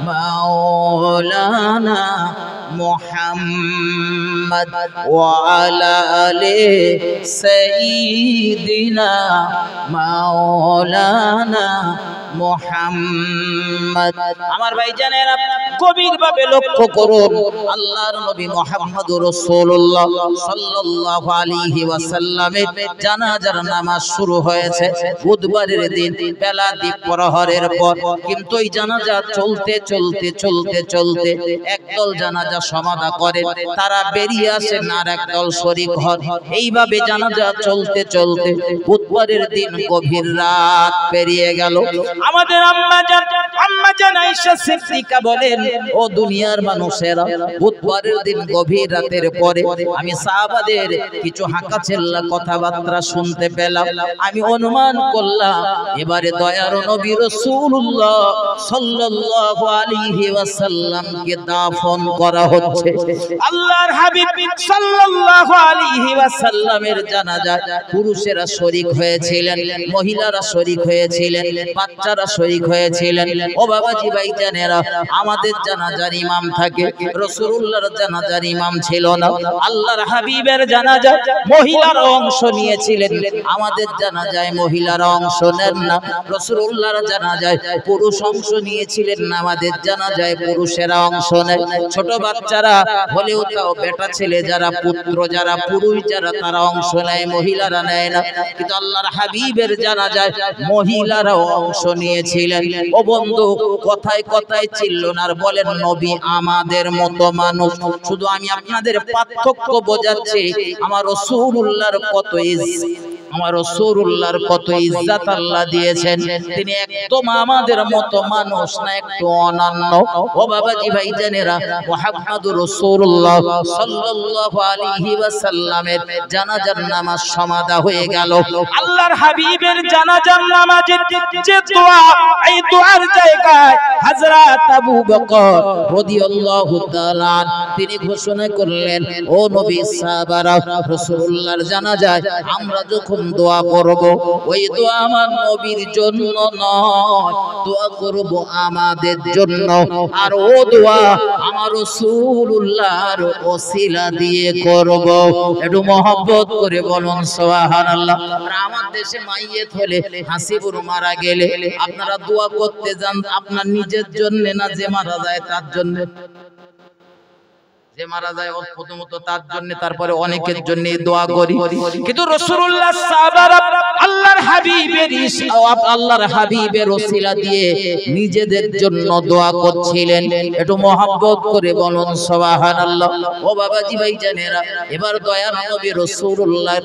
মাওলানা মুহাম্মদ ওয়া আলা আলি সাইয়্যিদিনা মাওলানা মুহাম্মদ। আমার ভাইজানেরা গভীরভাবে লক্ষ্য করুন, আল্লাহর নবী মুহাম্মদুর রাসূলুল্লাহ সাল্লাল্লাহু আলাইহি ওয়াসাল্লামের জানাজার নামাজ শুরু হয়েছে বুধবারের দিন বেলা দ্বীপ প্রহরের পর, কিন্তু এই জানাজা চলতে চলতে চলতে চলতে একদল জানাজা সমাধা করে তারা বেরিয়ে আসেন আর একদল শরীক হন। এইভাবে জানাজা চলতে চলতে বুধবারের দিন গভীর রাত পেরিয়ে গেল। আমাদের আম্মা জান আয়েশা সিদ্দিকা বলেন, ও দুনিয়ার মানুষেরা, বুধবারের দিন গভীর রাতের পরে আমি সাহাবাদের কিছু হাঁকা চেল্লা কথাবার্তা শুনতে পেলাম। আমি অনুমান করলাম এবারে দয়ার নবী রাসূলুল্লাহ সাল্লাল্লাহু আলাইহি ওয়াসাল্লামকে দাফন করা হচ্ছে। আল্লাহর হাবিব সাল্লাল্লাহু আলাইহি ওয়াসাল্লামের জানাজায় পুরুষেরা শরীক হয়েছিলেন, মহিলারা শরীক হয়েছিলেন, বাচ্চারা শরীক হয়েছিলেন। ও বাবাজি ভাইজানেরা, আমাদের জানাজার ইমাম থাকে, রাসূলুল্লাহর জানাজার ইমাম ছিল না। আল্লাহর হাবিবের জানাজায় মহিলারা অংশ নিয়েছিলেন, আমাদের জানাজায় মহিলারা অংশ নেন না। রাসূলুল্লাহর জানাজায় পুরুষ অংশ নিয়েছিলেন, আমাদের জানাজায় পুরুষেরা অংশ নেয়। ছোট বাচ্চারা হলেও তাও বেটা ছেলে যারা, পুত্র যারা, পুরুষ যারা, তারা অংশ নেয়, মহিলারা নেয় না। কিন্তু আল্লাহর হাবিবের জানাজায় মহিলারাও অংশ নিয়েছিলেন। ও বন্ধু, কথায় কথায় চিল্লুন আর বলেন নবী আমাদের মতো মানুষ। শুধু আমি আপনাদের পার্থক্য বোঝাচ্ছি, আমার রাসূলুল্লাহর কত আমার রাসূলুল্লাহর কত ইজ্জত আল্লাহ দিয়েছেন। তিনি একদম আমাদের মতো মানুষ না, একটু অনন্য। ও বাবাজি ভাইজানেরা, মুহাম্মদুর রাসূলুল্লাহ সাল্লাল্লাহু আলাইহি ওয়াসাল্লামের জানাজার নামাজ সমাধা হয়ে গেল। আল্লাহর হাবিবের জানাজার নামাজে যে দোয়া, এই দোয়ার জায়গায় হযরত আবু বকর রাদিয়াল্লাহু তাআলা তিনি ঘোষণা করলেন, ও নবী সাহাবারা, রাসূলুল্লাহর জানাজায় আমরা যখন দোয়া করব, ওই দোয়া আমার নবীর জন্য নয়, দোয়া করব আমাদের জন্য। আর ও দোয়া আমার রাসূলুল্লাহর ওসিলা দিয়ে করব। একটু মহব্বত করে বলুন সুবহানাল্লাহ। আর আমার দেশে মাইয়িত হলে, হাসিবুর মারা গেলে আপনারা দোয়া করতে যান আপনার নিজের জন্য না, যে মারা যায় তার জন্য? যে মারা যায় প্রথমত তার জন্য, তারপরে অনেকের জন্য দোয়া করি। কিন্তু রাসূলুল্লাহ সাহাবারা আল্লাহর হাবিবের ওসিলা দিয়ে নিজেদের জন্য দোয়া করছিলেন। একটু মহব্বত করে বলুন সুবহানাল্লাহ। ও বাবাজি ভাইজানেরা, এবার দয়ার নবী রাসূলুল্লাহ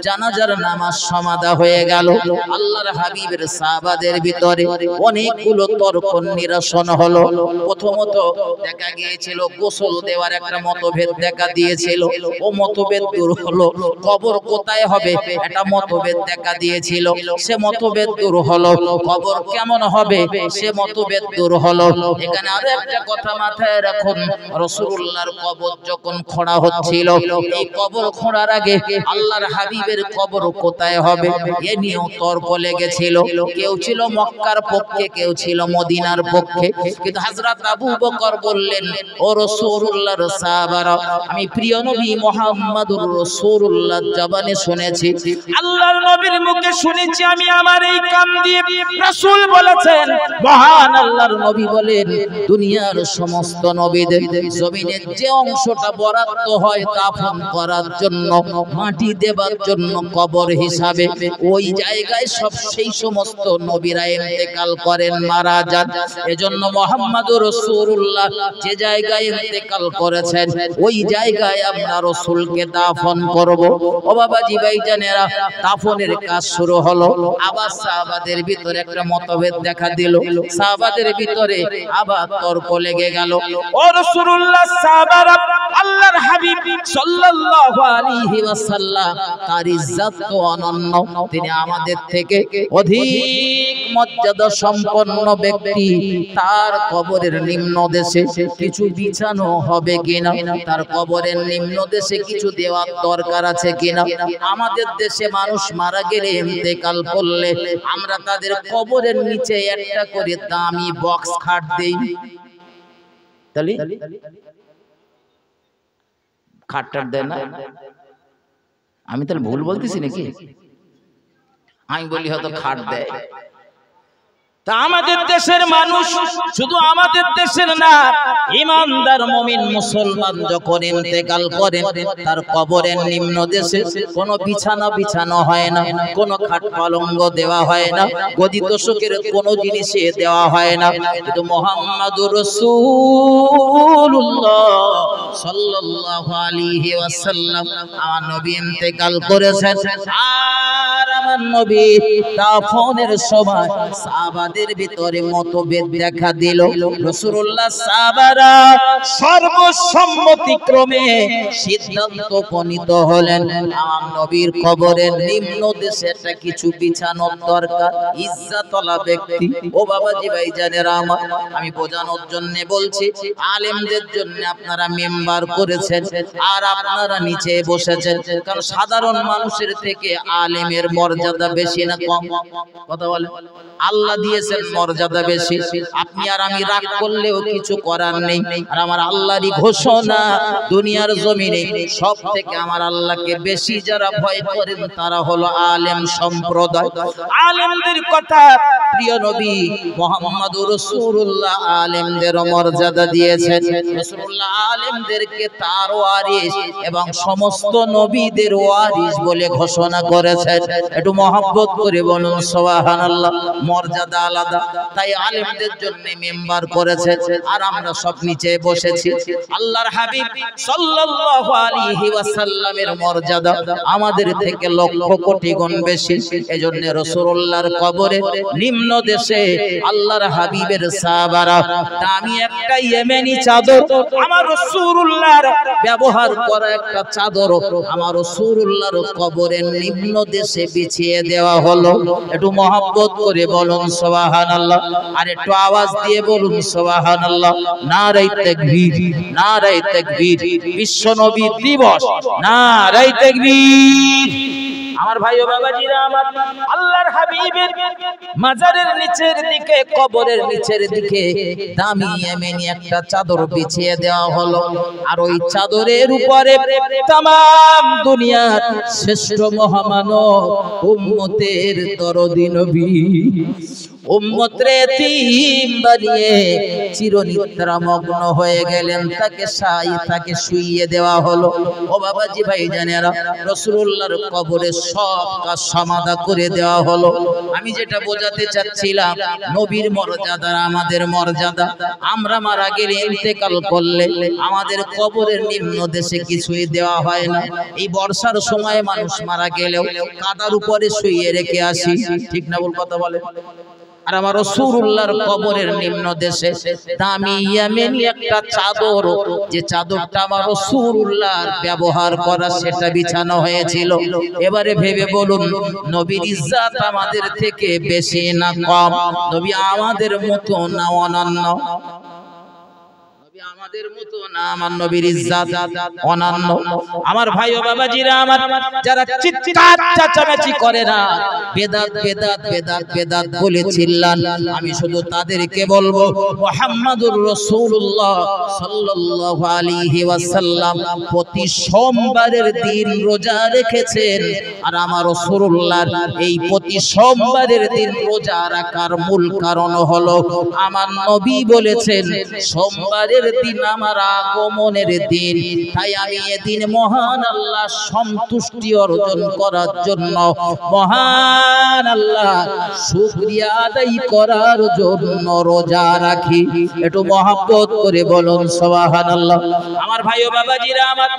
জানাজার নামাজ সমাধা হয়ে গেল। আল্লাহর হাবিবের সাহাবাদের ভিতরে অনেকগুলো তর্ক নিরসন হলো। প্রথমত দেখা গিয়েছিল গোসল দেওয়ার একটা মতভেদ দেখা দিয়েছিল, ও মতভেদ দূর হলো। কবর কোথায় হবে এটা মতভেদ দেখা দিয়েছিল, সে মতভেদ দূর হলো। কবর কেমন হবে সে মতভেদ দূর হলো। এখানে আরো একটা কথা মাথায় রাখুন, রাসূলুল্লাহর কবর যখন খোঁড়া হচ্ছিল, এই কবর খোঁড়ার আগে আল্লাহর হাবিবের কবর কোথায় হবে এ নিয়েও তর্ক লেগেছিল। কেউ ছিল মক্কার পক্ষে, কেউ ছিল মদিনার পক্ষে। কিন্তু হযরত আবু বকর বললেন, ও রাসূলুল্লাহর সাহাবারা, আমি প্রিয় নবী মুহাম্মদুর রাসূলুল্লাহর জবানে শুনেছি, আল্লাহর নবীর মুখে শুনেছি, আমি আমার এই কান দিয়ে রাসূল বলেছেন। মহান আল্লাহর নবী বলেন, দুনিয়ার সমস্ত নবীদের জমিনের যে অংশটা বরাদ্দ হয় কাফন করার জন্য, মাটি দেবার জন্য, কবর হিসাবে, ওই জায়গায় সেই সমস্ত নবীরা ইন্তেকাল করেন, মারা যান। এজন্য মুহাম্মদুর রাসূলুল্লাহ যে জায়গায় ইন্তেকাল করেছেন করেছেন ওই জায়গায় আমরা রাসূলকে দাফন করব। ও বাবাজি ভাইজানেরা, দাফনের কাজ শুরু হলো। আবার সাহাবাদের ভিতরে একটা মতভেদ দেখা দিল, সাহাবাদের ভিতরে আবার তর্ক লেগে গেল। ও রাসূলুল্লাহ, সাহাবারা আল্লাহর হাবিব সাল্লাল্লাহু আলাইহি ওয়াসাল্লাম তার ইজ্জত তো অনন্য, তিনি আমাদের থেকে অধিক মর্যাদা সম্পন্ন ব্যক্তি, তার কবরের নিম্ন দেশে কিছু বিছানো হবে কিনা, তার কবরের নিম্ন দেশে কিছু দেওয়ার দরকার আছে কিনা। আমাদের দেশে মানুষ মারা গেলে, ইন্তেকাল করলে আমরা তাদের কবরের নিচে একটা করে দামি বক্স খাট দেই। তাহলে খাটটার দেয় না? আমি তাহলে ভুল বলতেছি নাকি? আমি বলি হয়তো খাট দেয়। তা আমাদের দেশের মানুষ, শুধু আমাদের দেশের না, ইমানদার মুমিন মুসলমান যখন ইন্তেকাল করেন তার কবরের নিম্ন দেশে কোনো বিছানা বিছানো হয় না, কোনো খাট পালঙ্ক দেওয়া হয় না, গদি তোশকের কোনো জিনিসে দেওয়া হয় না। কিন্তু মুহাম্মাদুর রাসূলুল্লাহ সাল্লাল্লাহু আলাইহি ওয়াসাল্লাম আমার নবী ইন্তেকাল করেছেন, আর আমার নবী দাফনের সময় সাহাবাদের ভিতরে মতভেদ দেখা দিল। রাসূলুল্লাহ সাহাবারা সর্বসম্মতিক্রমে সিদ্ধান্ত উপনীত হলেন আমার নবীর কবরের নিম্ন দেশে একটা কিছু বিছানোর দরকার। ইজ্জতওয়ালা ব্যক্তি, ও বাবাজি ভাইজানেরা আমার, আমি বোঝানোর জন্য বলছি, আলেমদের জন্য আপনারা মেম্বার করেছেন আর আপনারা নিচে বসেছেন, কারণ সাধারণ মানুষের থেকে আলেমের মর্যাদা বেশি না কম? কথা বলে, আল্লাহ দিয়েছেন মর্যাদা বেশি। আপনি আর আমি রাগ করলেও কিছু করার নেই। আর আমার আল্লাহরই ঘোষণা, দুনিয়ার জমিনে সব থেকে আমার আল্লাহকে বেশি যারা ভয় করেন তারা হলো আলেম সম্প্রদায়। আলেমদের কথা প্রিয় নবী মুহাম্মদুর রাসূলুল্লাহ আলেমদের মর্যাদা দিয়েছেন। রাসূলুল্লাহ আলেমদেরকে তার ওয়ারিস এবং সমস্ত নবীদের ওয়ারিস বলে ঘোষণা করেছেন। একটু মহব্বত করে বলুন সুবহানাল্লাহ। মর্যাদা আলাদা, তাই আলেমদের জন্য মেম্বার করেছে আর আমরা সব নিচে বসেছি। আল্লাহর হাবিব সাল্লাল্লাহু আলাইহি ওয়াসাল্লামের মর্যাদা আমাদের থেকে লক্ষ কোটি গুণ বেশি। এজন্য রাসূলুল্লাহর কবরে নিম্ন দেশে আল্লাহর হাবিবের সাহাবারা দামি একটা ইয়েমেনি চাদর, আমার রাসূলুল্লাহর ব্যবহার করা একটা চাদর আমার রাসূলুল্লাহর কবরের নিম্ন দেশে বিছিয়ে দেওয়া হলো। একটু মহব্বত করে বলুন সুবহানাল্লাহ, আর একটু আওয়াজ দিয়ে বলুন সুবহানাল্লাহ। নারে তাকবীর, নারে তাকবীর। বিশ্ব নবী দিবস, নারে তাকবীর। আমার ভাই ও বাবাজিরা আমার, আল্লাহর হাবিবের মাজারের নিচের দিকে, কবরের নিচের দিকে দামি ইয়েমেনি একটা চাদর বিছিয়ে দেওয়া হলো। আর ওই চাদরের উপরে तमाम দুনিয়ার শ্রেষ্ঠ মহামানব উম্মতের দরদি নবী উম্মতরে এতিম বানিয়ে চিরনিদ্রামগ্ন হয়ে গেলেন, তাকে শুইয়ে দেওয়া হলো। ও বাবাজি ভাইজানেরা, রাসূলুল্লাহর কবরে সব কাজ সমাধা করে দেওয়া হলো। আমি যেটা বোঝাতে চাচ্ছিলাম, নবীর মর্যাদা আমাদের মর্যাদা। আমরা মারা গেলে, ইন্তেকাল করলে আমাদের কবরের নিম্ন দেশে কিছুই দেওয়া হয় না। এই বর্ষার সময় মানুষ মারা গেলেও কাদার উপরে শুইয়ে রেখে আসি, ঠিক না বল কথা বলে? আর আমার রাসূলুল্লাহর কবরের নিম্ন দেশে দামি ইয়েমেনি একটা চাদর, যে চাদরটা আমার রাসূলুল্লাহর ব্যবহার করা, সেটা বিছানো হয়েছিল। এবারে ভেবে বলুন, নবীর ইজ্জত আমাদের থেকে বেশি না কম? নবী আমাদের মতো না অনন্য? আমাদের মতো না, আমার নবীর ইজ্জত অনন্য। আমার ভাই ও বাবাজিরা আমার, যারা চিৎকার চেঁচামেচি করে না, বেদাত বেদাত বেদাত বেদাত বলে চিল্লান, আমি শুধু তাদেরকে বলবো, মুহাম্মাদুর রাসূলুল্লাহ সাল্লাল্লাহু আলাইহি ওয়াসাল্লাম প্রতি সোমবারের দিন রোজা রেখেছেন। আর আমার রাসূলুল্লাহর এই প্রতি সোমবারের দিন রোজা রাখার মূল কারণ হলো, আমার নবী বলেছেন সোমবারের দিন দিন আমার আগমনের দিন, তাই আমি এদিন মহান আল্লাহ সন্তুষ্টি অর্জন করার জন্য, মহান আল্লাহ শুকরিয়া আদায় করার জন্য রোজা রাখি। একটু মহব্বত করে বলুন সুবহানাল্লাহ। আমার ভাই ও বাবাজিরা আমার,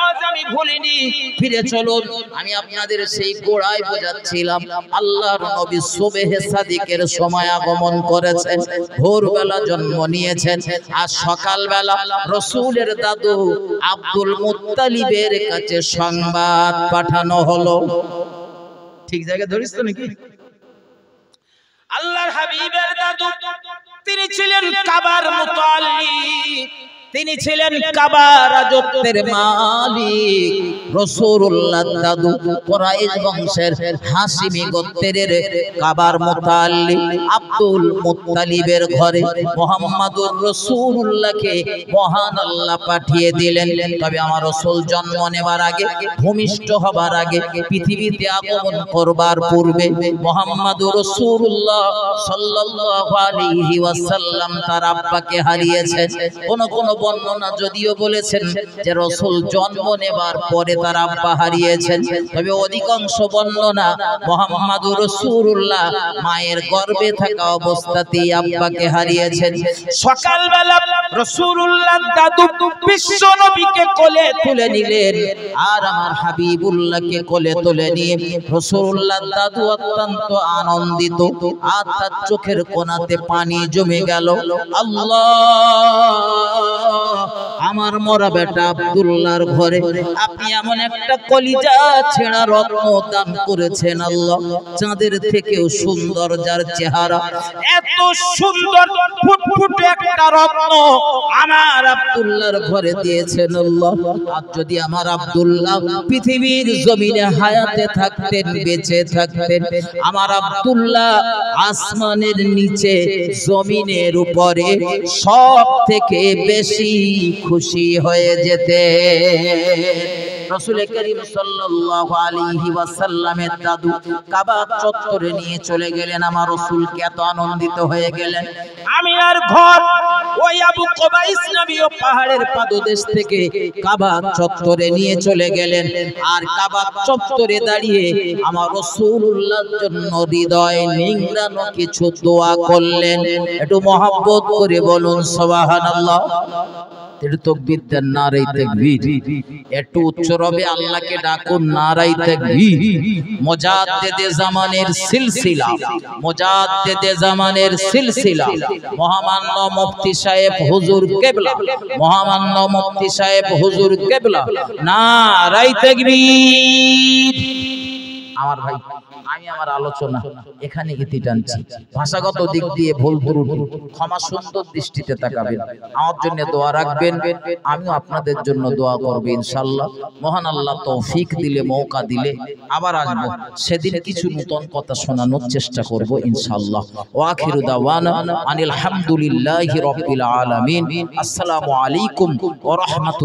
আজ আমি ভুলিনি, ফিরে চলুন। আমি আপনাদের সেই গোড়ায় বোঝাচ্ছিলাম, আল্লাহর নবী সুবহে সাদিকের সময় আগমন করেছেন, ভোরবেলা জন্ম নিয়েছেন। আর সকালবেলা রাসূলের দাদু আব্দুল মুত্তালিবের কাছে সংবাদ পাঠানো হলো। ঠিক জায়গায় ধরিস তো নাকি? আল্লাহর হাবিবের দাদু তিনি ছিলেন কাবার মুতাল্লিক, তিনি ছিলেন কাবা রাজত্বের মালিক। রাসূলুল্লাহর দাদু কুরাইশ বংশের হাশিমি গোত্রের কাবার মুতাল্লিক আব্দুল মুত্তালিবের ঘরে মুহাম্মদুর রাসূলুল্লাহকে মহান আল্লাহ পাঠিয়ে দিলেন। তবে আমার রাসূল জন্ম নেবার আগে, ভূমিষ্ঠ হবার আগে, পৃথিবীতে আগমন করবার পূর্বে মুহাম্মদুর রাসূলুল্লাহ সাল্লাল্লাহু আলাইহি ওয়াসাল্লাম তার আব্বাকে হারিয়েছেন। কোন বর্ণনা যদিও বলেছেন যে রাসূল জন্ম নেবার পরে তার আব্বা হারিয়েছেন, তবে অধিকাংশ বর্ণনা মুহাম্মদুর রাসূলুল্লাহ মায়ের গর্ভে থাকা অবস্থাতেই আব্বাকে হারিয়েছেন। সকালবেলা রাসূলুল্লাহ দাদু বিশ্ব নবীকে কোলে তুলে নিলেন, আর আমার হাবিবুল্লাহকে কোলে তুলে নিয়ে রাসূলুল্লাহ দাদু অত্যন্ত আনন্দিত, আর তার চোখের কোণাতে পানি জমে গেল। আল্লাহ, আমার মরা বেটা আব্দুল্লাহর ঘরে আপনি এমন একটা কলিজা ছেঁড়া রত্ন দান করেছেন। আল্লাহ, চাঁদের থেকেও সুন্দর যার চেহারা, এত সুন্দর ফুটফুটে একটা রত্ন আমার আব্দুল্লাহর ঘরে দিয়েছেন। আল্লাহ, আর যদি আমার আব্দুল্লাহ পৃথিবীর জমিনে হায়াতে থাকতেন, বেঁচে থাকতেন, আমার আব্দুল্লাহ আসমানের নিচে জমিনের উপরে সব থেকে বেশি খুশি হয়ে যেতে। রাসূল করিম সাল্লাল্লাহু আলাইহি ওয়াসাল্লামের দাদু কাবা চত্বরে নিয়ে চলে গেলেন। আমার রাসূলকে এত আনন্দিত হয়ে গেলেন। আমিনার ঘর ওই আবু কুবাইস নামীয় পাহাড়ের পাদদেশ থেকে কাবা চত্বরে নিয়ে চলে গেলেন। আর কাবা চত্বরে দাঁড়িয়ে আমার রাসূলুল্লাহর জন্য হৃদয় নিংড়ানো কিছু দোয়া করলেন। একটু মহব্বত করে বলুন সুবহানাল্লাহ। একটু তাকবীর দেন, নারে তাকবীর। একটু উচ্চ রবে আল্লাহকে ডাকুন, নারে তাকবীর। মুজাদ্দিদে জামানের সিলসিলা, মুজাদ্দিদে জামানের সিলসিলা মহামান্য মুফতি সাহেব হুজুর কিবলা, মহামান্য মুফতি সাহেব হুজুর কিবলা, নারে তাকবীর। আমার ভাই, আমি আমার আলোচনা এখানে ইতি টানছি। ভাষাগত দিক দিয়ে ভুল ত্রুটি ক্ষমা সুন্দর দৃষ্টিতে তাকাবেন, আমার জন্য দোয়া রাখবেন, আমিও আপনাদের জন্য দোয়া করব ইনশাআল্লাহ। মহান আল্লাহ তৌফিক দিলে, মৌকা দিলে আবার আসবো, সেদিন কিছু নতুন কথা শোনানোর চেষ্টা করব ইনশাআল্লাহ। ওয়া আখিরু দাওয়ানা আনিল হামদুলিল্লাহি রাব্বিল আলামিন। আসসালামু আলাইকুম ওয়া রাহমাতুল্লাহ।